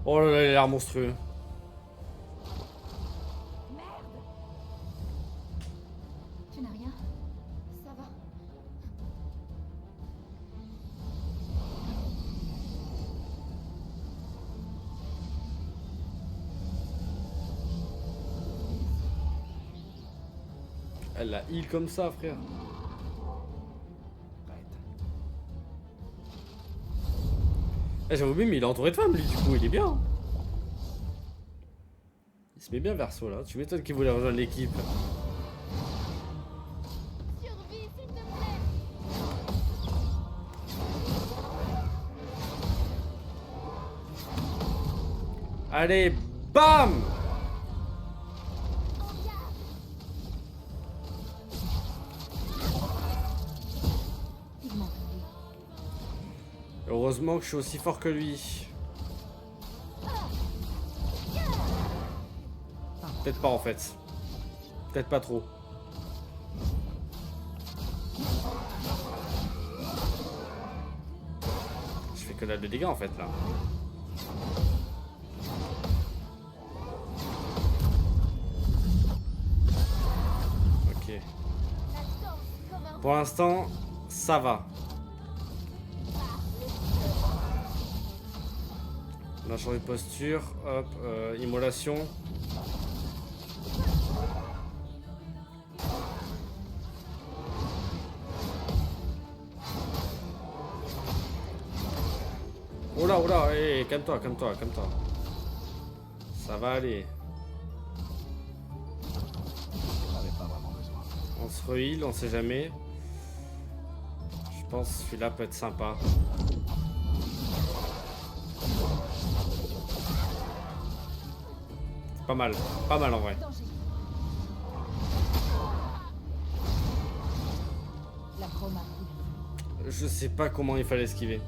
Oh là là, il a l'air monstrueux. Tu n'as rien? Ça va. Elle la heal comme ça, frère. Arrête. Eh, j'avais oublié, mais il est entouré de femmes, lui, du coup, il est bien. Il se met bien verso, là. Tu m'étonnes qu'il voulait rejoindre l'équipe. Survie, s'il te plaît. Allez, bam! Il manque lui. Heureusement que je suis aussi fort que lui. Peut-être pas en fait. Peut-être pas trop. Je fais que dalle de dégâts en fait là. Ok. La danse comme un Pour l'instant, ça va. On a changé de posture. Hop, immolation. Oh là, hé, calme-toi, calme-toi, calme-toi. Ça va aller. J'en avais pas vraiment besoin. On se re-heal, on sait jamais. Je pense que celui-là peut être sympa. C'est pas mal en vrai. Danger. La chroma coule. Je sais pas comment il fallait esquiver.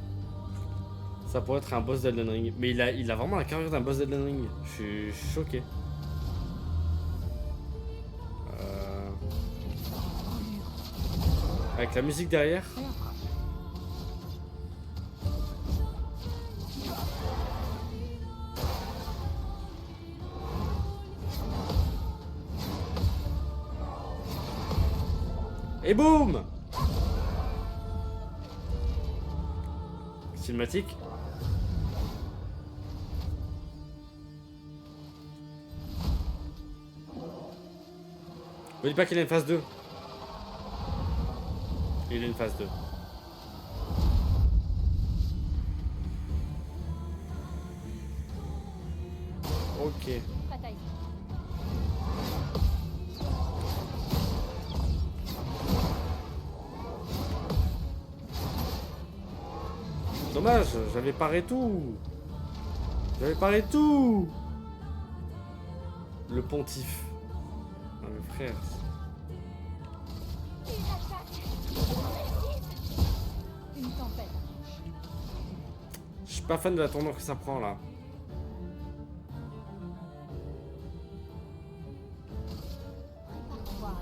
Ça pourrait être un boss d'Elden Ring. Mais il a vraiment la carrure d'un boss d'Elden Ring. Je suis choqué. Avec la musique derrière. Et boum! Cinématique. Me dis pas qu'il a une phase 2. Il a une phase 2. Ok. bataille. Dommage, j'avais paré tout. J'avais paré tout. Le pontife. Ah, mais frère. Une attaque. Une tempête. Je suis pas fan de la tournure que ça prend là. Parfois,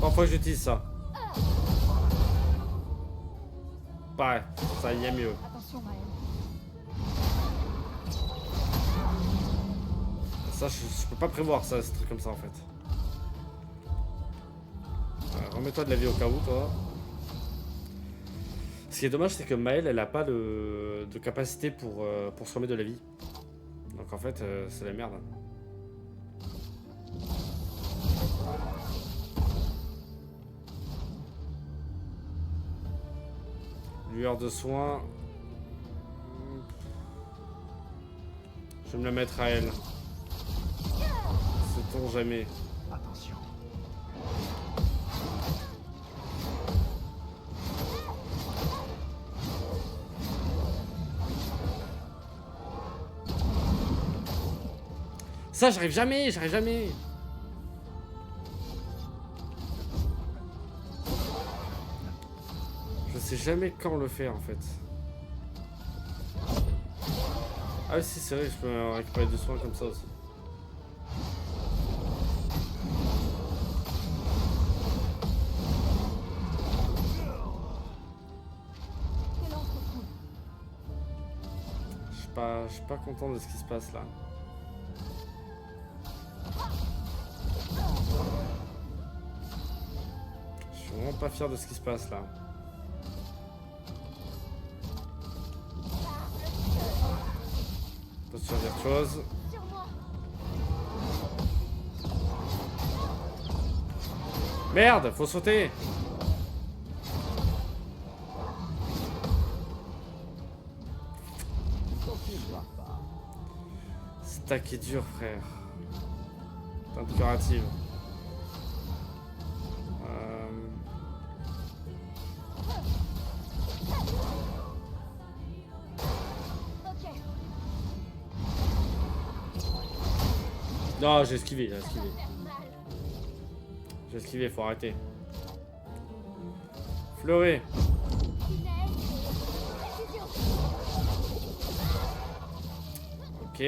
Parfois j'utilise ça. Ouais, ça y est mieux. attention Maël. Ça, je peux pas prévoir ça, ces trucs comme ça en fait. Remets-toi de la vie au cas où, toi. Ce qui est dommage, c'est que Maëlle, elle a pas de capacité pour se remettre de la vie. Donc en fait, c'est la merde. Lueur de soin. Je vais me la mettre à elle. Sait-on jamais. Attention. Ça, j'arrive jamais, j'arrive jamais. Je sais jamais quand le faire en fait. Ah oui, si, c'est vrai que je peux récupérer du soin comme ça aussi. Je suis pas content de ce qui se passe là. Je suis vraiment pas fier de ce qui se passe là. Posture virtuose. Merde, faut sauter. Stack est dur, frère. Teinte curative. Non, j'ai esquivé, j'ai esquivé. J'ai esquivé, faut arrêter. Fleuret. Ok.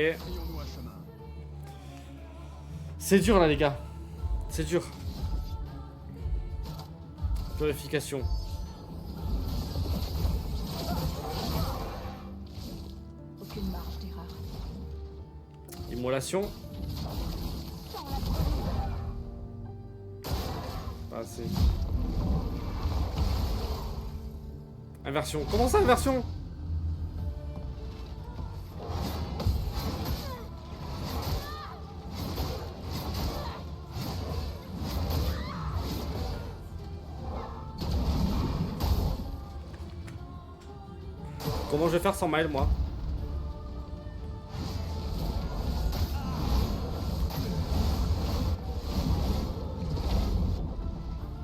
C'est dur là les gars. C'est dur. Purification. Aucune marge d'erreur. Immolation. Pas assez. Inversion. Comment ça, inversion? Comment je vais faire 100 miles, moi?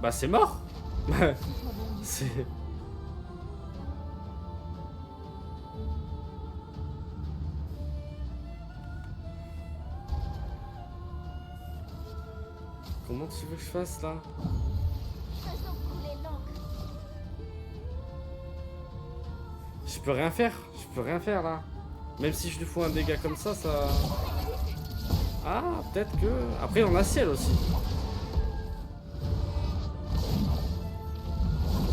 Bah c'est mort. C'est... Comment tu veux que je fasse là? Faisons couler l'encre. Je peux rien faire. Je peux rien faire là. Même si je lui fous un dégât comme ça, ça... Ah, peut-être que... Après, on a ciel aussi.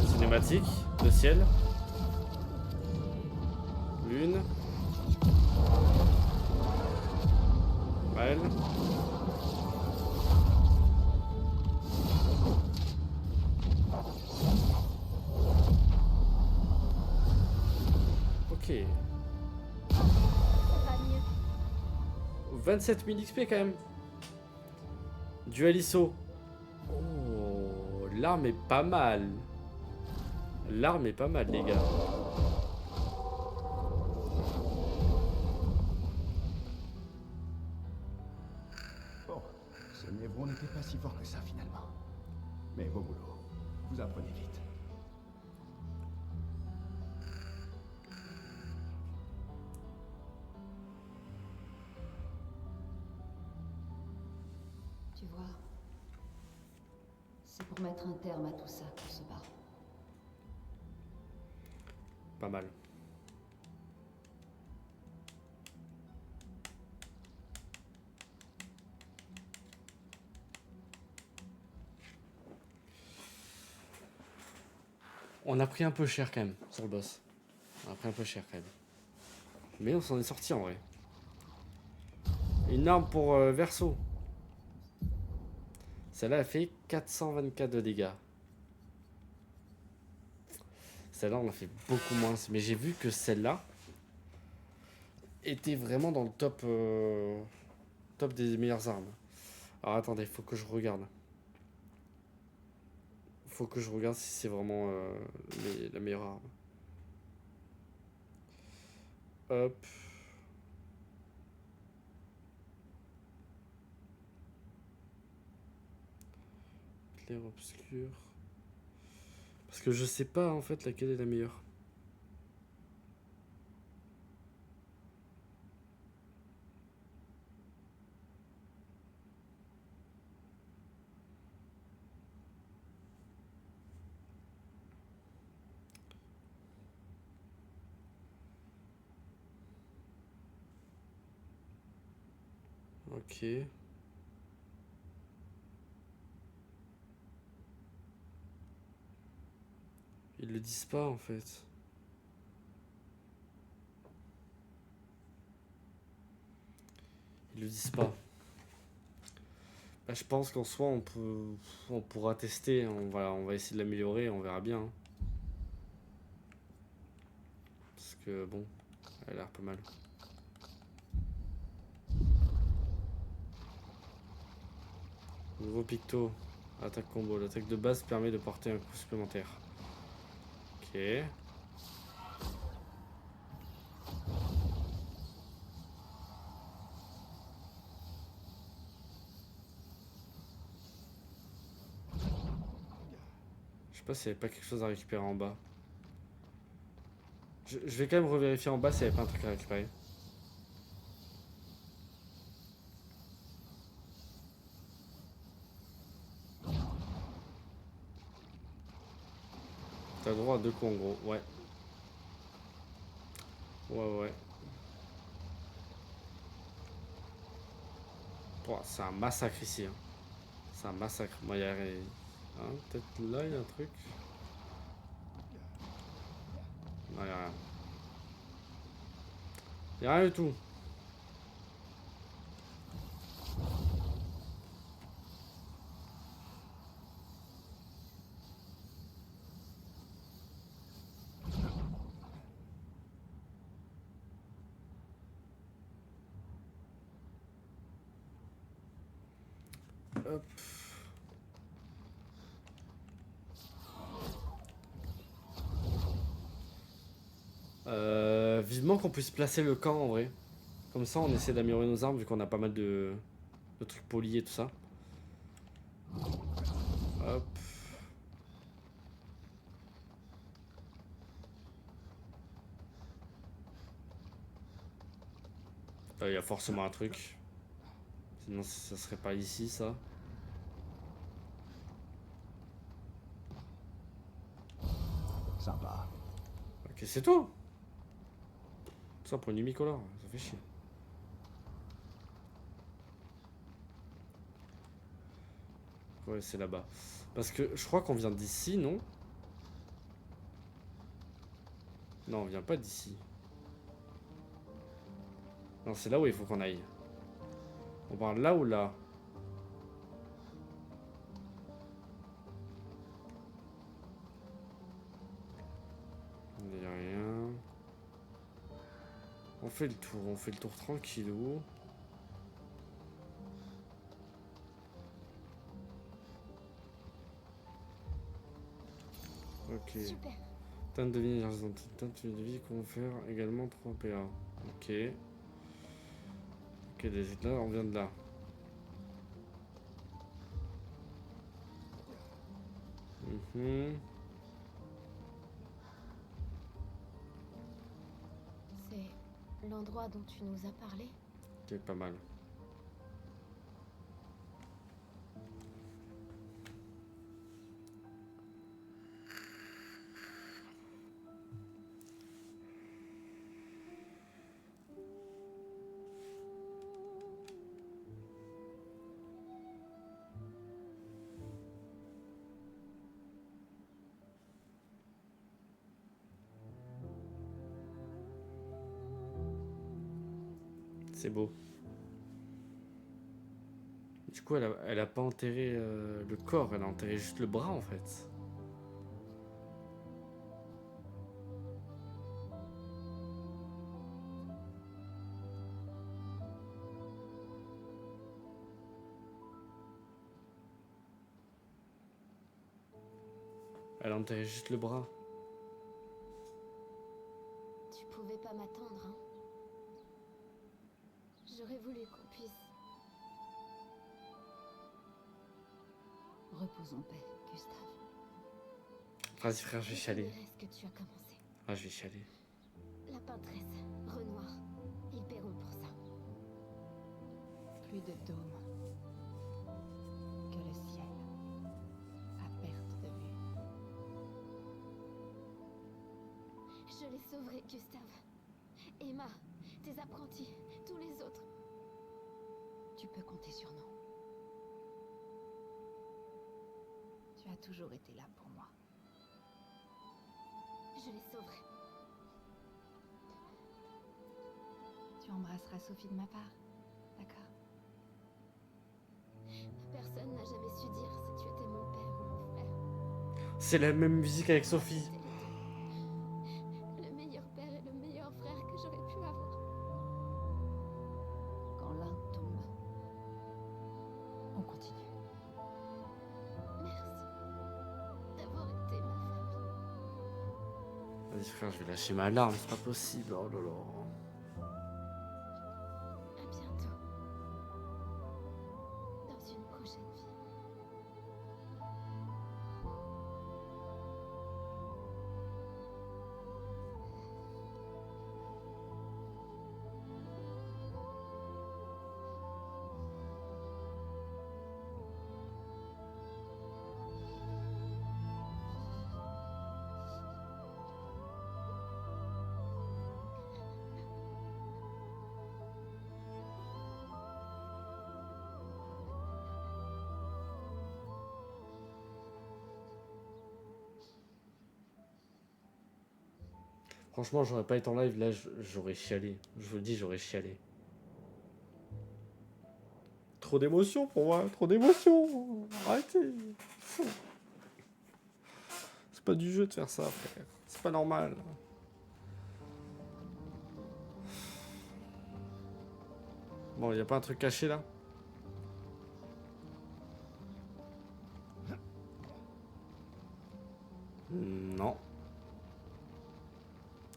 Cinématique, le ciel. Lune. Mal. Ok. Ça va mieux. 27 000 XP quand même. Duel ISO. Oh, l'arme est pas mal. L'arme est pas mal, les gars. Bon, ce Névron n'était pas si fort que ça finalement. Mais beau boulot. Vous apprenez vite. Tu vois, c'est pour mettre un terme à tout ça qu'on se bat. Pas mal. On a pris un peu cher quand même sur le boss. On a pris un peu cher quand même. Mais on s'en est sorti en vrai. Une arme pour Verso. Celle-là a fait 424 de dégâts. Celle-là on a fait beaucoup moins. Mais j'ai vu que celle-là était vraiment dans le top, top des meilleures armes. Alors attendez, faut que je regarde. Faut que je regarde si c'est vraiment la meilleure arme. Hop. Clair obscur. Parce que je sais pas en fait laquelle est la meilleure. Ok. Ils le disent pas en fait. Ils le disent pas. Bah, je pense qu'en soi on pourra tester, on va essayer de l'améliorer, on verra bien, hein. Parce que bon, elle a l'air pas mal. Nouveau picto, attaque combo. L'attaque de base permet de porter un coup supplémentaire. Ok. Je sais pas s'il n'y avait pas quelque chose à récupérer en bas. Je vais quand même revérifier en bas s'il n'y avait pas un truc à récupérer. T'as droit à 2 coups en gros, ouais. Ouais. Pouah, c'est un massacre ici, hein. C'est un massacre. Moi, il y a... Hein, peut-être là, il y a un truc. Non, il y a rien. Il y a rien du tout. Hop. Vivement qu'on puisse placer le camp en vrai. Comme ça, on essaie d'améliorer nos armes vu qu'on a pas mal de trucs polis et tout ça. Hop. Il y a forcément un truc. Sinon, ça serait pas ici, ça. Sympa. Ok, c'est toi. Tout ça pour une unicolore, ça fait chier. Ouais, c'est là-bas. Parce que je crois qu'on vient d'ici, non? Non, on vient pas d'ici. Non, c'est là où il faut qu'on aille. On part là ou là? Il n'y a rien. On fait le tour tranquillou. Ok. Super. Teinte de vie, teinte de vie, confère également 3 PA. Ok. Ok, là, on vient de là. Mhm. C'est l'endroit dont tu nous as parlé. Ok, pas mal. C'est beau. Du coup, elle a pas enterré le corps, elle a enterré juste le bras en fait. Elle a enterré juste le bras. Tu pouvais pas m'attendre, hein. J'aurais voulu qu'on puisse. Repose en paix, Gustave. Vas-y frère, je vais chialer. Je ce que tu as commencé. Ah, je vais chialer. La peintresse, Renoir, ils paieront pour ça. Plus de dôme que le ciel, à perte de vue. Je les sauverai, Gustave. Emma, tes apprentis, tous les autres. Tu Tu peux compter sur nous. Tu as toujours été là pour moi. Je les sauverai. Tu embrasseras Sophie de ma part, d'accord? Personne n'a jamais su dire si tu étais mon père ou mon frère. C'est la même musique avec Sophie. C'était le meilleur père et le meilleur frère que j'aurais pu avoir. Quand l'un tombe, on continue. Merci d'avoir été ma famille. Vas-y frère, je vais lâcher ma larme, c'est pas possible. Oh là là. À bientôt. Dans une prochaine vie. Franchement, j'aurais pas été en live, là, j'aurais chialé. Je vous le dis, j'aurais chialé. Trop d'émotions pour moi, trop d'émotions. Arrêtez. Fou. C'est pas du jeu de faire ça, frère. C'est pas normal. Bon, y a pas un truc caché là? Non.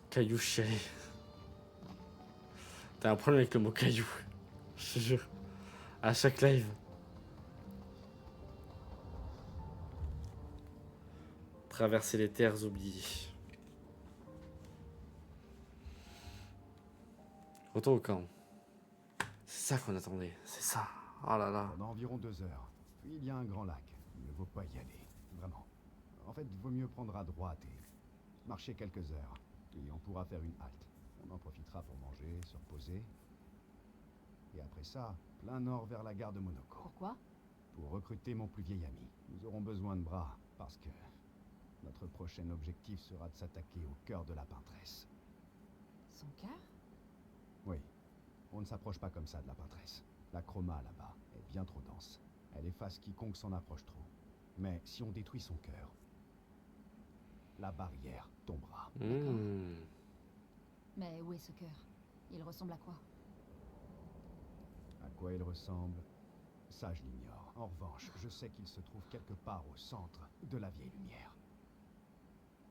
Caillou chialé. T'as un problème avec le mot caillou. Je te jure. À chaque live. Traverser les terres oubliées. Retour au camp. C'est ça qu'on attendait. C'est ça. Oh là là. Pendant environ 2 heures. Puis il y a un grand lac. Il ne vaut pas y aller. Vraiment. En fait, il vaut mieux prendre à droite et marcher quelques heures. Puis on pourra faire une halte. On en profitera pour manger, se reposer. Et après ça, plein nord vers la gare de Monaco. Pourquoi? Pour recruter mon plus vieil ami. Nous aurons besoin de bras, parce que notre prochain objectif sera de s'attaquer au cœur de la peintresse. Son cœur? Oui, on ne s'approche pas comme ça de la peintresse. La chroma là-bas est bien trop dense. Elle efface quiconque s'en approche trop. Mais si on détruit son cœur, la barrière tombera. Mmh. Mais où est ce cœur? Il ressemble à quoi? À quoi il ressemble? Ça, je l'ignore. En revanche, je sais qu'il se trouve quelque part au centre de la vieille lumière.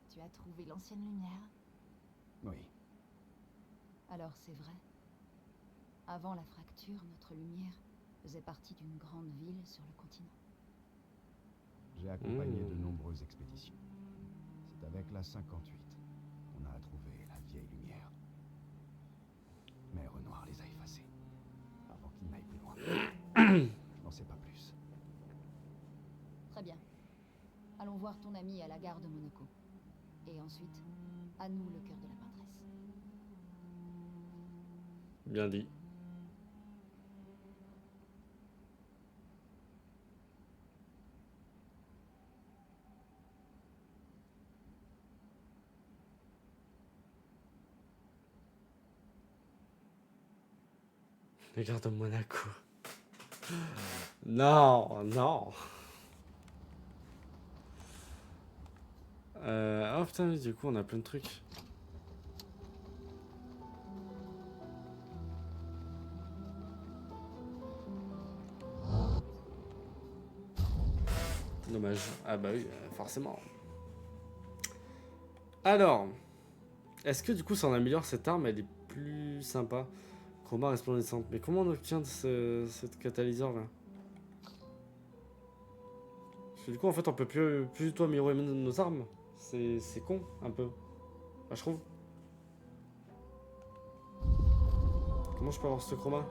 Tu as trouvé l'ancienne lumière? Oui, Alors c'est vrai. Avant la fracture, notre lumière faisait partie d'une grande ville sur le continent. j'ai accompagné de nombreuses expéditions. C'est avec la 58 qu'on a trouvé la vieille lumière. Mais Renoir les a effacés, avant qu'ils n'aillent plus loin. Je n'en sais pas plus. Très bien. Allons voir ton ami à la gare de Monaco. Et ensuite, à nous le cœur de la peintresse. Bien dit. Les gars de Monaco. Non, non. Oh putain, mais du coup, on a plein de trucs. Dommage. Ah bah oui, forcément. Alors, est-ce que du coup, ça en améliore cette arme? Elle est plus sympa. Chroma resplendissante. Mais comment on obtient ce catalyseur là? Parce que du coup, en fait, on peut plus du tout améliorer nos armes. C'est con, un peu. Bah, je trouve. Comment je peux avoir ce chroma?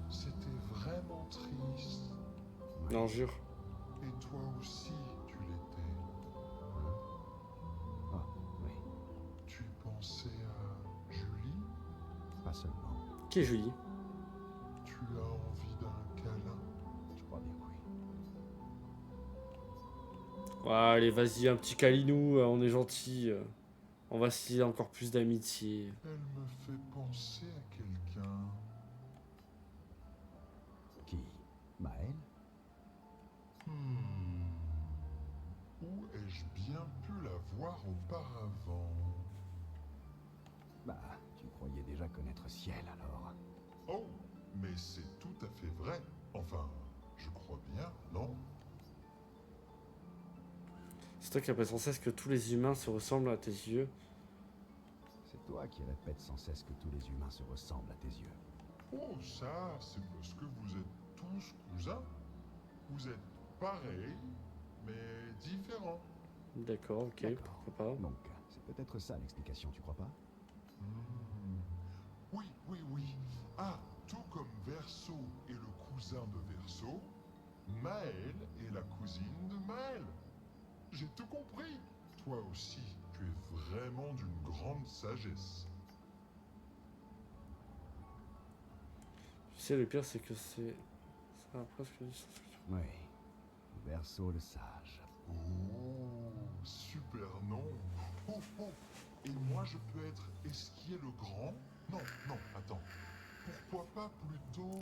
C'était vraiment triste. Non, jure. Et toi aussi, tu l'étais. penser à Julie? Pas seulement. Qui est Julie? Tu as envie d'un câlin? Je crois bien que oui. Ouais, allez, vas-y, un petit câlinou, on est gentil. On va se lier encore plus d'amitié. Elle me fait penser à quelqu'un. Qui? Maël? Où ai-je bien pu la voir auparavant? Bah, tu croyais déjà connaître Ciel alors. Oh, mais c'est tout à fait vrai. Enfin, je crois bien, non? C'est toi qui répètes sans cesse que tous les humains se ressemblent à tes yeux. C'est toi qui répètes sans cesse que tous les humains se ressemblent à tes yeux. Oh, ça, c'est parce que vous êtes tous cousins. Vous êtes pareils, mais différents. D'accord, ok, D'accord. pourquoi pas. Donc, c'est peut-être ça l'explication, tu crois pas? Oui, oui, oui. Ah, tout comme Verseau est le cousin de Verseau, Maël est la cousine de Maël. J'ai tout compris. Toi aussi, tu es vraiment d'une grande sagesse. Tu sais, le pire, c'est que c'est... Ça a presque du sens. Oui. Verseau le sage. Oh, super nom. Oh, oh. Et moi, je peux être Esquier le grand? Non, non, attends. Pourquoi pas plutôt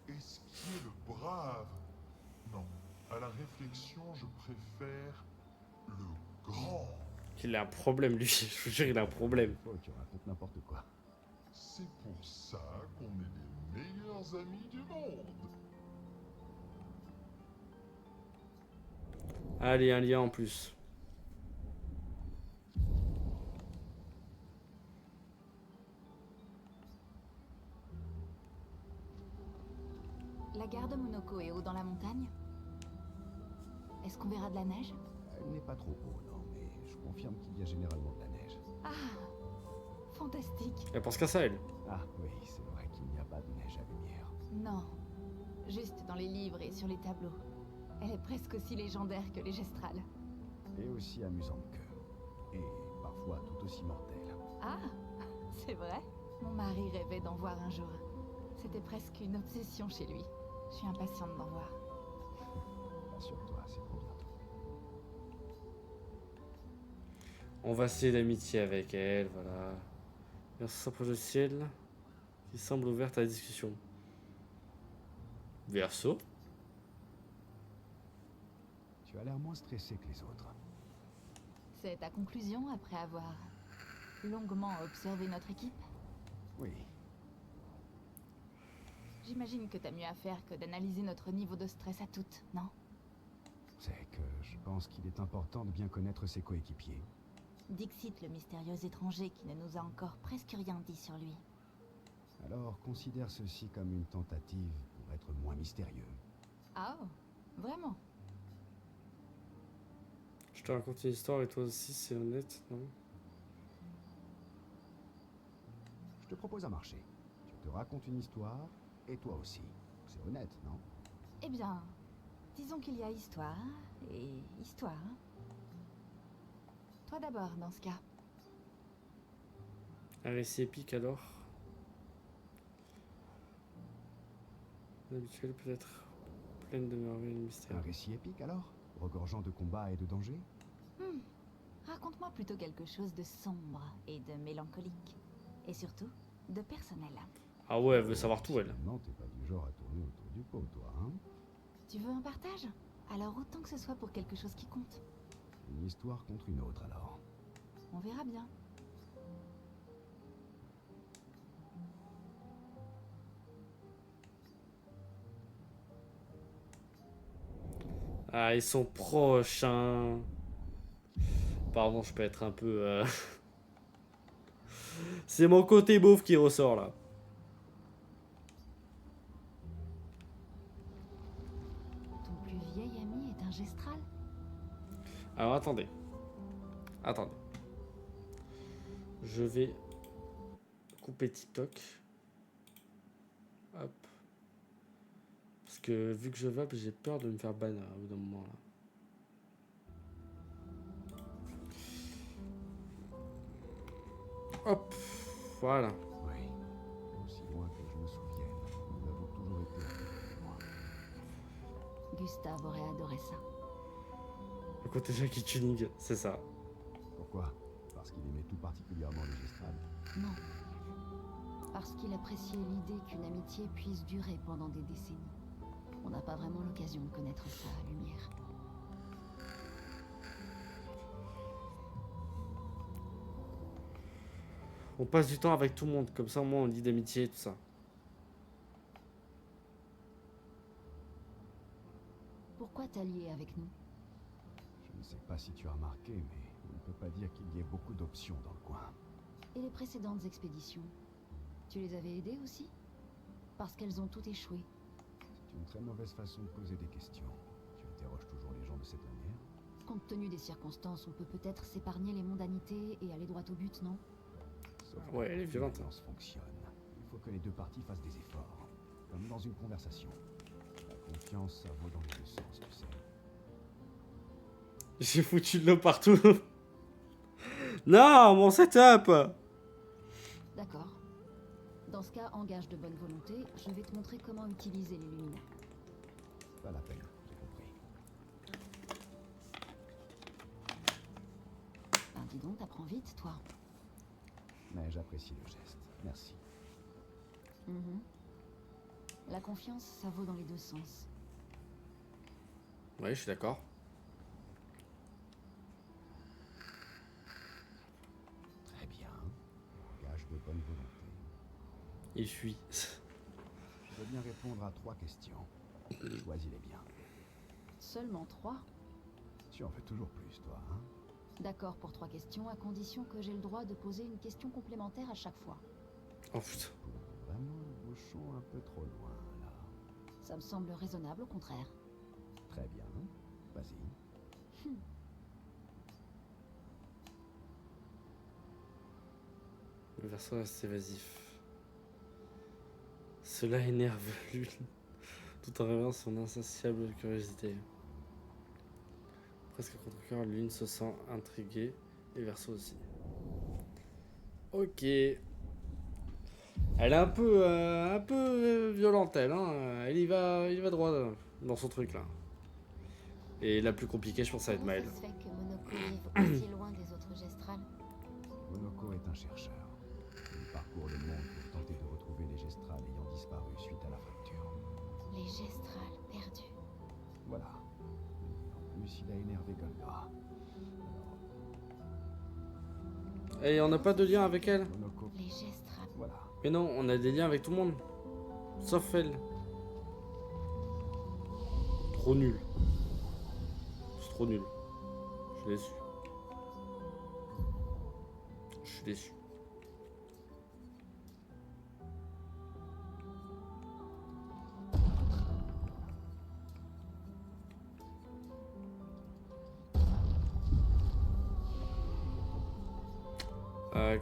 Esquier le brave? Non, à la réflexion, je préfère le grand. Il a un problème, lui. Je vous jure, il a un problème. Oh, tu racontes n'importe quoi. C'est pour ça qu'on est les meilleurs amis du monde. Allez, un lien en plus. La gare de Monoko est haut dans la montagne? Est-ce qu'on verra de la neige? Elle n'est pas trop haut, non, mais je confirme qu'il y a généralement de la neige. Ah, fantastique. Elle pense qu'à ça, elle. Ah oui, c'est vrai qu'il n'y a pas de neige à lumière. Non, juste dans les livres et sur les tableaux. Elle est presque aussi légendaire que les gestrales. Et aussi amusante que... Et parfois tout aussi mortelle. Ah, c'est vrai? Mon mari rêvait d'en voir un jour. C'était presque une obsession chez lui. Je suis impatiente d'en voir. Rassure-toi, c'est pour bientôt. On va essayer d'amitié avec elle, voilà. Verseau s'approche du ciel, qui semble ouverte à la discussion. Verseau? Tu as l'air moins stressé que les autres. C'est ta conclusion après avoir longuement observé notre équipe? Oui, J'imagine que t'as mieux à faire que d'analyser notre niveau de stress à toutes, non? c'est que je pense qu'il est important de bien connaître ses coéquipiers. Dixit, le mystérieux étranger qui ne nous a encore presque rien dit sur lui. Alors considère ceci comme une tentative pour être moins mystérieux. Ah, oh, vraiment? Je te raconte une histoire et toi aussi, c'est honnête, non? Je te propose un marché. Tu te racontes une histoire, et toi aussi. C'est honnête, non? Eh bien, disons qu'il y a histoire et histoire. Toi d'abord, dans ce cas. Un récit épique alors? L'habituel peut-être pleine de merveilles et de mystères. Un récit épique alors? Regorgeant de combats et de dangers? Raconte-moi plutôt quelque chose de sombre et de mélancolique. Et surtout, de personnel. Ah ouais, elle veut savoir tout, elle. Non, t'es pas du genre à tourner autour du pot, toi, hein? Tu veux un partage? Alors autant que ce soit pour quelque chose qui compte. Une histoire contre une autre, alors. On verra bien. Ah, ils sont proches, hein. Pardon, je peux être un peu... C'est mon côté beauf qui ressort, là. Ton plus vieil ami est un gestral? Alors, attendez. Attendez. Je vais couper TikTok. Hop. Parce que vu que je vape, j'ai peur de me faire ban au bout d'un moment, là. Hop, voilà. Oui. Aussi loin que je me souvienne, nous avons toujours été avec moi. Gustave aurait adoré ça. Le côté Jackie Tuning, c'est ça. Pourquoi? Parce qu'il aimait tout particulièrement les gestrales. Non. Parce qu'il appréciait l'idée qu'une amitié puisse durer pendant des décennies. On n'a pas vraiment l'occasion de connaître ça à Lumière. On passe du temps avec tout le monde, comme ça au moins on dit d'amitié et tout ça. Pourquoi t'allier avec nous? Je ne sais pas si tu as remarqué, mais on ne peut pas dire qu'il y ait beaucoup d'options dans le coin. Et les précédentes expéditions? Tu les avais aidées aussi? Parce qu'elles ont toutes échoué. C'est une très mauvaise façon de poser des questions. Tu interroges toujours les gens de cette manière. Compte tenu des circonstances, on peut peut-être s'épargner les mondanités et aller droit au but, non? Sauf Ouais, que elle est violente. l'alliance fonctionne. Il faut que les deux parties fassent des efforts. Comme dans une conversation. La confiance, ça vaut dans les deux sens, tu sais. J'ai foutu de l'eau partout. Non, mon setup. D'accord. Dans ce cas, engage de bonne volonté, je vais te montrer comment utiliser les luminaires. Pas la peine, j'ai compris. Ben dis donc, t'apprends vite, toi. Mais j'apprécie le geste. Merci. Mhm. La confiance, ça vaut dans les deux sens. Oui, je suis d'accord. Très bien. Gage de bonne volonté. Il fuit. Je veux bien répondre à 3 questions. Choisis-les bien. Seulement 3? Tu en veux toujours plus, toi, hein? D'accord pour 3 questions, à condition que j'ai le droit de poser une question complémentaire à chaque fois. Oh putain. Vraiment le bouchon un peu trop loin, là. Ça me semble raisonnable, au contraire. Très bien. Vas-y. Le verso reste évasif. Cela énerve l'une, tout en révélant son insatiable curiosité. Presque à contre-cœur, l'une se sent intriguée, et Verso aussi. Ok. Elle est un peu violente, elle. Hein. Elle y va droit dans son truc là. Et la plus compliquée, je pense, ça va être Comment Maël. ça se fait que Monoko vive aussi loin des autres gestrales? Monoko est un chercheur. Il parcourt le monde pour tenter de retrouver les gestrales ayant disparu suite à la fracture. Les gestrales perdus. Voilà. En plus, il a énervé Golga. Et on n'a pas de lien avec elle. Monoko, Les gestrales. voilà. Mais non, on a des liens avec tout le monde. Sauf elle. Trop nul. C'est trop nul. Je suis déçu. Je suis déçu.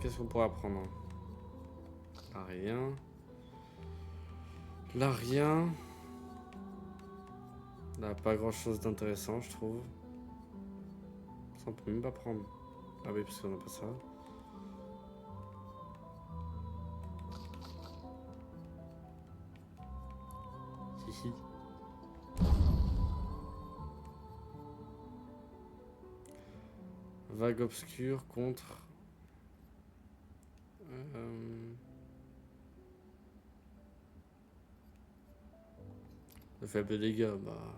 Qu'est-ce qu'on pourrait apprendre? Là, rien. Là, rien. Là, pas grand chose d'intéressant, je trouve. Ça, on peut même pas prendre. Ah oui, parce qu'on n'a pas ça. Hihi. Vague obscure contre... Le faible dégâts, bah...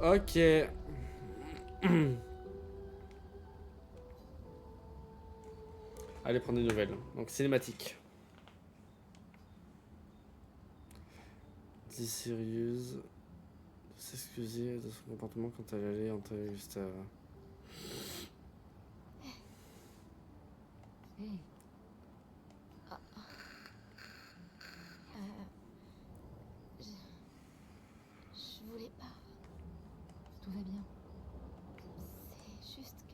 Ok. Allez, prendre des nouvelles. Donc, cinématique. Dit sérieuse. De s'excuser de son comportement quand elle allait entrer Gustave. Hé, Je voulais pas. tout va bien. C'est juste que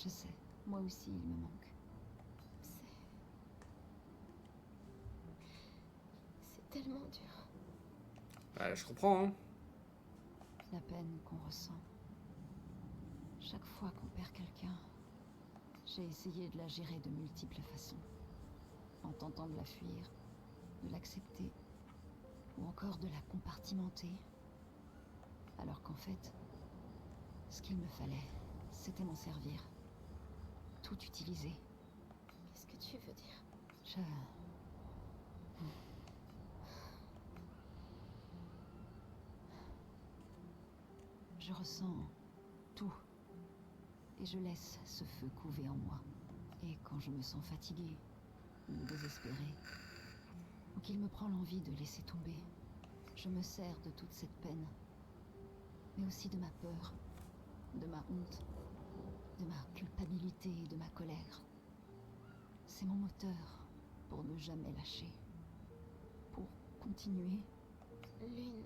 Je sais, moi aussi, il me manque. c'est tellement dur. Ouais, je comprends, hein. La peine qu'on ressent. Chaque fois qu'on perd quelqu'un, j'ai essayé de la gérer de multiples façons. En tentant de la fuir, de l'accepter, ou encore de la compartimenter. Alors qu'en fait, ce qu'il me fallait, c'était m'en servir. Tout utiliser. Qu'est-ce que tu veux dire? Je ressens tout. Et je laisse ce feu couver en moi. Et quand je me sens fatiguée, ou désespérée, ou qu'il me prend l'envie de laisser tomber, je me sers de toute cette peine. Mais aussi de ma peur, de ma honte, de ma culpabilité et de ma colère. C'est mon moteur pour ne jamais lâcher. Pour continuer. Lune,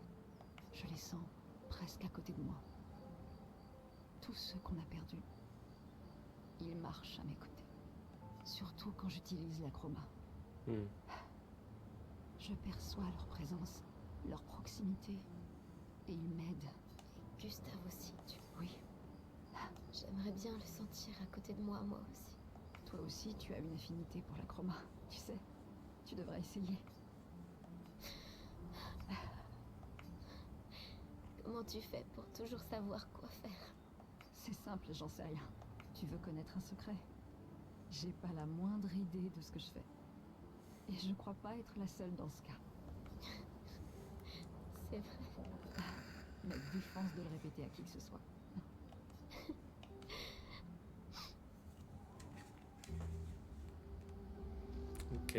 Je les sens presque à côté de moi. Tous ceux qu'on a perdus. Ils marchent à mes côtés. Surtout quand j'utilise la chroma. Hmm. Je perçois leur présence, leur proximité. Et ils m'aident. Gustave aussi, Oui, J'aimerais bien le sentir à côté de moi, moi aussi. toi aussi tu as une affinité pour la chroma. Tu sais, tu devrais essayer. Comment tu fais pour toujours savoir quoi faire? C'est simple, j'en sais rien. Tu veux connaître un secret? J'ai pas la moindre idée de ce que je fais. Et je crois pas être la seule dans ce cas. C'est vrai. Mais défense de le répéter à qui que ce soit. Ok.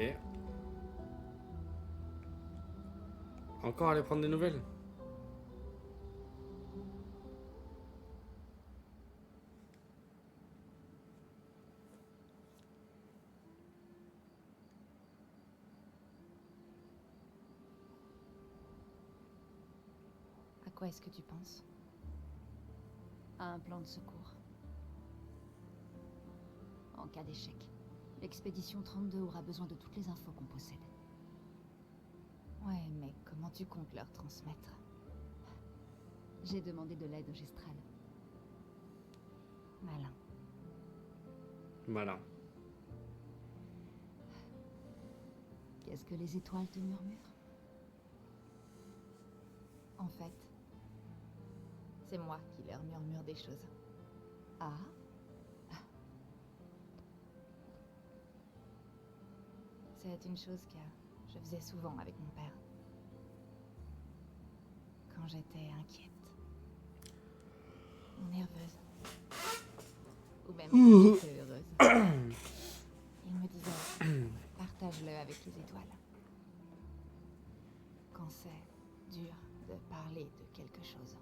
Encore aller prendre des nouvelles? À quoi est-ce que tu penses? À un plan de secours. En cas d'échec, l'expédition 32 aura besoin de toutes les infos qu'on possède. Ouais, mais comment tu comptes leur transmettre? J'ai demandé de l'aide au Gestral. Malin. Malin. Qu'est-ce que les étoiles te murmurent? En fait, c'est moi qui leur murmure des choses. Ah? C'est une chose que je faisais souvent avec mon père. Quand j'étais inquiète. Ou nerveuse. Ou même quand j'étais heureuse. Il me disait, partage-le avec les étoiles. Quand c'est dur de parler de quelque chose,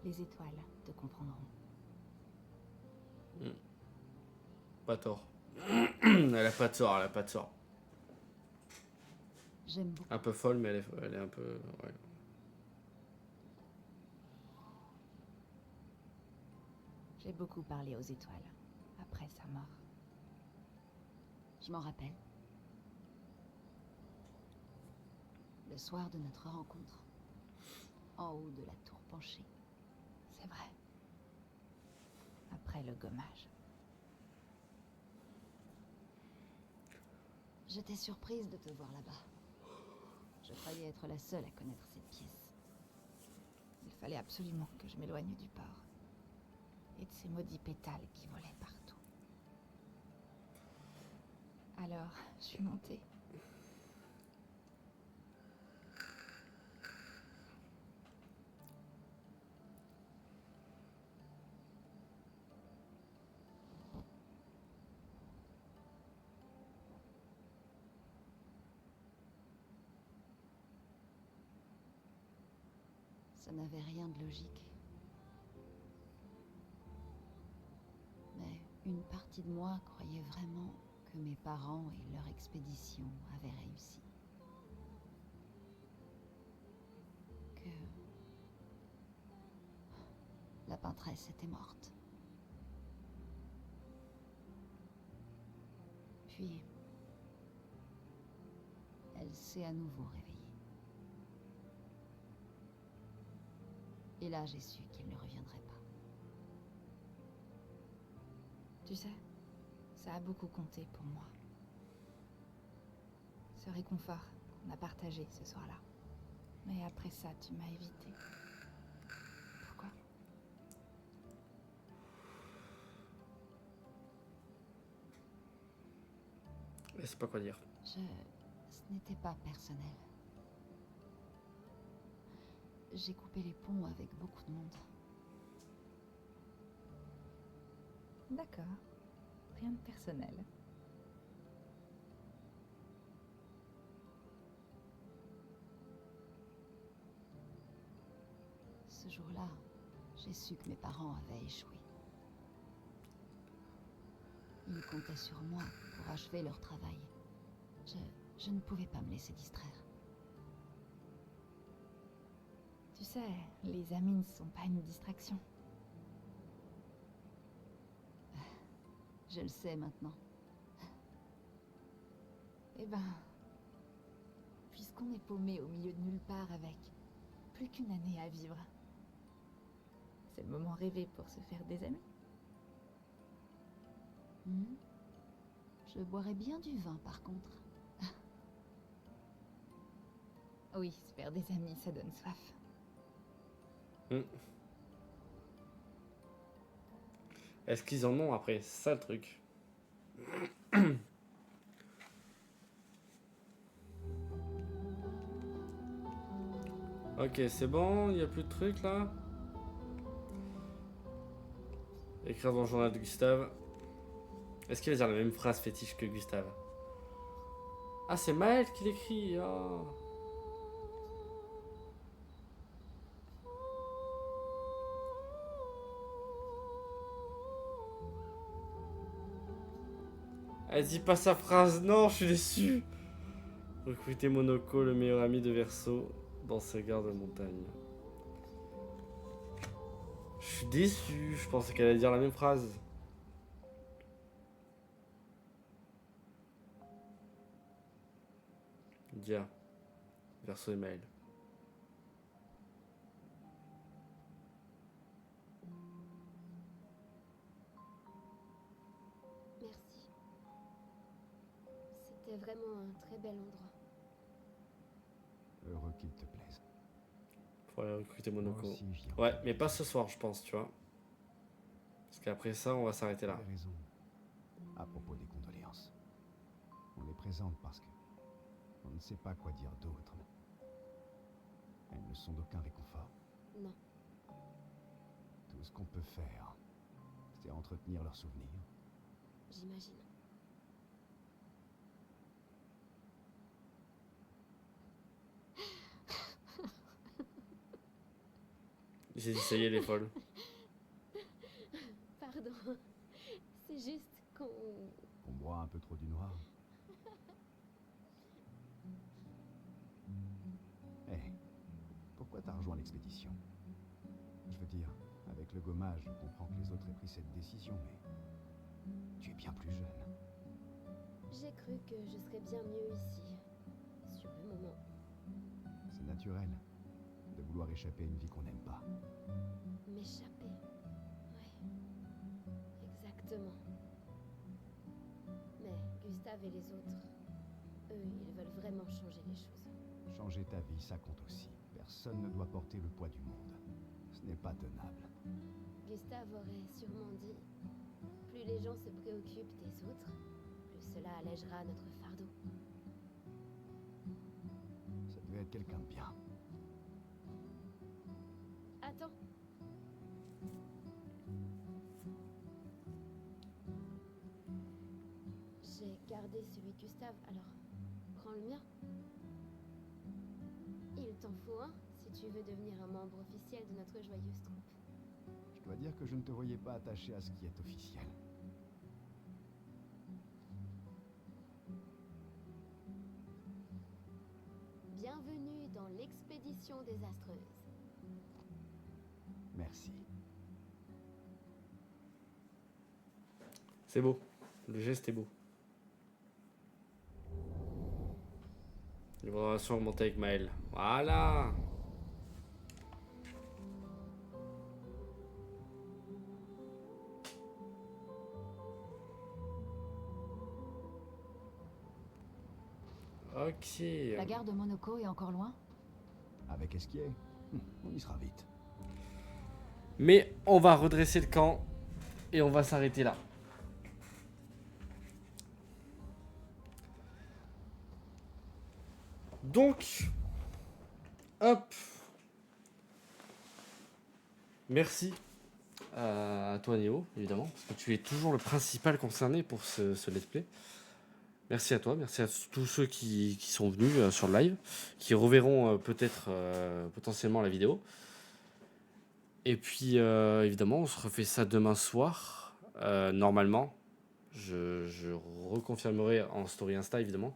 les étoiles te comprendront. Pas tort. Elle a pas de tort, elle a pas de tort. J'aime beaucoup. Un peu folle, mais elle est un peu... Ouais. J'ai beaucoup parlé aux étoiles après sa mort. Je m'en rappelle. Le soir de notre rencontre. En haut de la tour penchée. C'est vrai. Après le gommage. J'étais surprise de te voir là-bas. Je croyais être la seule à connaître cette pièce. Il fallait absolument que je m'éloigne du port. Et de ces maudits pétales qui volaient partout. Alors, je suis montée. Ça n'avait rien de logique. Mais une partie de moi croyait vraiment que mes parents et leur expédition avaient réussi. Que la peintresse était morte. Puis, elle s'est à nouveau réveillée. Et là, j'ai su qu'il ne reviendrait pas. Tu sais, ça a beaucoup compté pour moi. Ce réconfort qu'on a partagé ce soir-là. Mais après ça, tu m'as évité. Pourquoi? Je sais pas quoi dire. Ce n'était pas personnel. J'ai coupé les ponts avec beaucoup de monde. D'accord. Rien de personnel. Ce jour-là, j'ai su que mes parents avaient échoué. Ils comptaient sur moi pour achever leur travail. Je ne pouvais pas me laisser distraire. Tu sais, les amis ne sont pas une distraction. Je le sais maintenant. Eh ben, puisqu'on est paumé au milieu de nulle part avec plus qu'une année à vivre, c'est le moment rêvé pour se faire des amis. Je boirais bien du vin, par contre. Oui, se faire des amis, ça donne soif. Est-ce qu'ils en ont après? C'est ça le truc. Ok, c'est bon, il n'y a plus de trucs là. Écrire dans le journal de Gustave. Est-ce qu'il va dire la même phrase fétiche que Gustave? Ah, c'est Maël qui l'écrit. Oh. Elle dit pas sa phrase, non, je suis déçu. Recruter Monoko, le meilleur ami de Verso, dans ses gardes de montagne. Je suis déçu, je pensais qu'elle allait dire la même phrase. Dia. Verso et Maël. Merci. C'était vraiment un très bel endroit. Heureux qu'il te plaise. Faut aller recruter Moi Monoko. aussi, j'y Ouais, entends mais pas plaisir. ce soir, je pense, tu vois. Parce qu'après ça, on va s'arrêter Tu là. as raison. À propos des condoléances. On les présente parce que on ne sait pas quoi dire d'autre. Elles ne sont d'aucun réconfort. Non. Tout ce qu'on peut faire, c'est entretenir leurs souvenirs. J'imagine. J'ai dit, ça y est, elle est folle. Pardon. C'est juste qu'on... On boit un peu trop du noir. Hé, pourquoi t'as rejoint l'expédition? Je veux dire, avec le gommage, je comprends que les autres aient pris cette décision, mais tu es bien plus jeune. J'ai cru que je serais bien mieux ici. Sur le moment. C'est naturel de vouloir échapper à une vie qu'on n'aime pas. M'échapper. Ouais. Exactement. Mais Gustave et les autres, eux, ils veulent vraiment changer les choses. Changer ta vie, ça compte aussi. Personne ne doit porter le poids du monde. Ce n'est pas tenable. Gustave aurait sûrement dit, plus les gens se préoccupent des autres, plus cela allègera notre fardeau. Ça devait être quelqu'un de bien. Attends. J'ai gardé celui de Gustave, alors prends le mien. Il t'en faut un si tu veux devenir un membre officiel de notre joyeuse troupe. Je dois dire que je ne te voyais pas attaché à ce qui est officiel. Bienvenue dans l'expédition désastreuse. Merci. C'est beau. Le geste est beau. Les relations remontées avec Maël. Voilà. Ok. La gare de Monoko est encore loin? Avec Esquier, on y sera vite. Mais on va redresser le camp et on va s'arrêter là. Donc, hop. Merci à toi Néo, évidemment, parce que tu es toujours le principal concerné pour ce let's play. Merci à toi, merci à tous ceux qui sont venus sur le live, qui reverront peut-être potentiellement la vidéo. Et puis évidemment, on se refait ça demain soir, normalement. Je reconfirmerai en story Insta évidemment.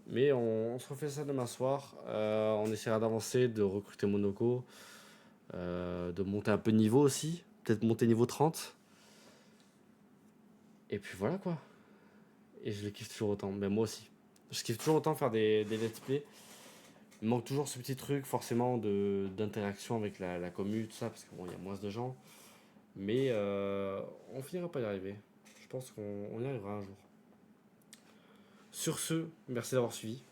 Mais on se refait ça demain soir. On essaiera d'avancer, de recruter Monoko, de monter un peu de niveau aussi. Peut-être monter niveau 30. Et puis voilà quoi. Et je le kiffe toujours autant. Mais moi aussi. Je kiffe toujours autant faire des let's play. Il manque toujours ce petit truc forcément d'interaction avec la commu, tout ça, parce qu'il y a moins de gens. Mais on finira pas y arriver. Je pense qu'on y arrivera un jour. Sur ce, merci d'avoir suivi.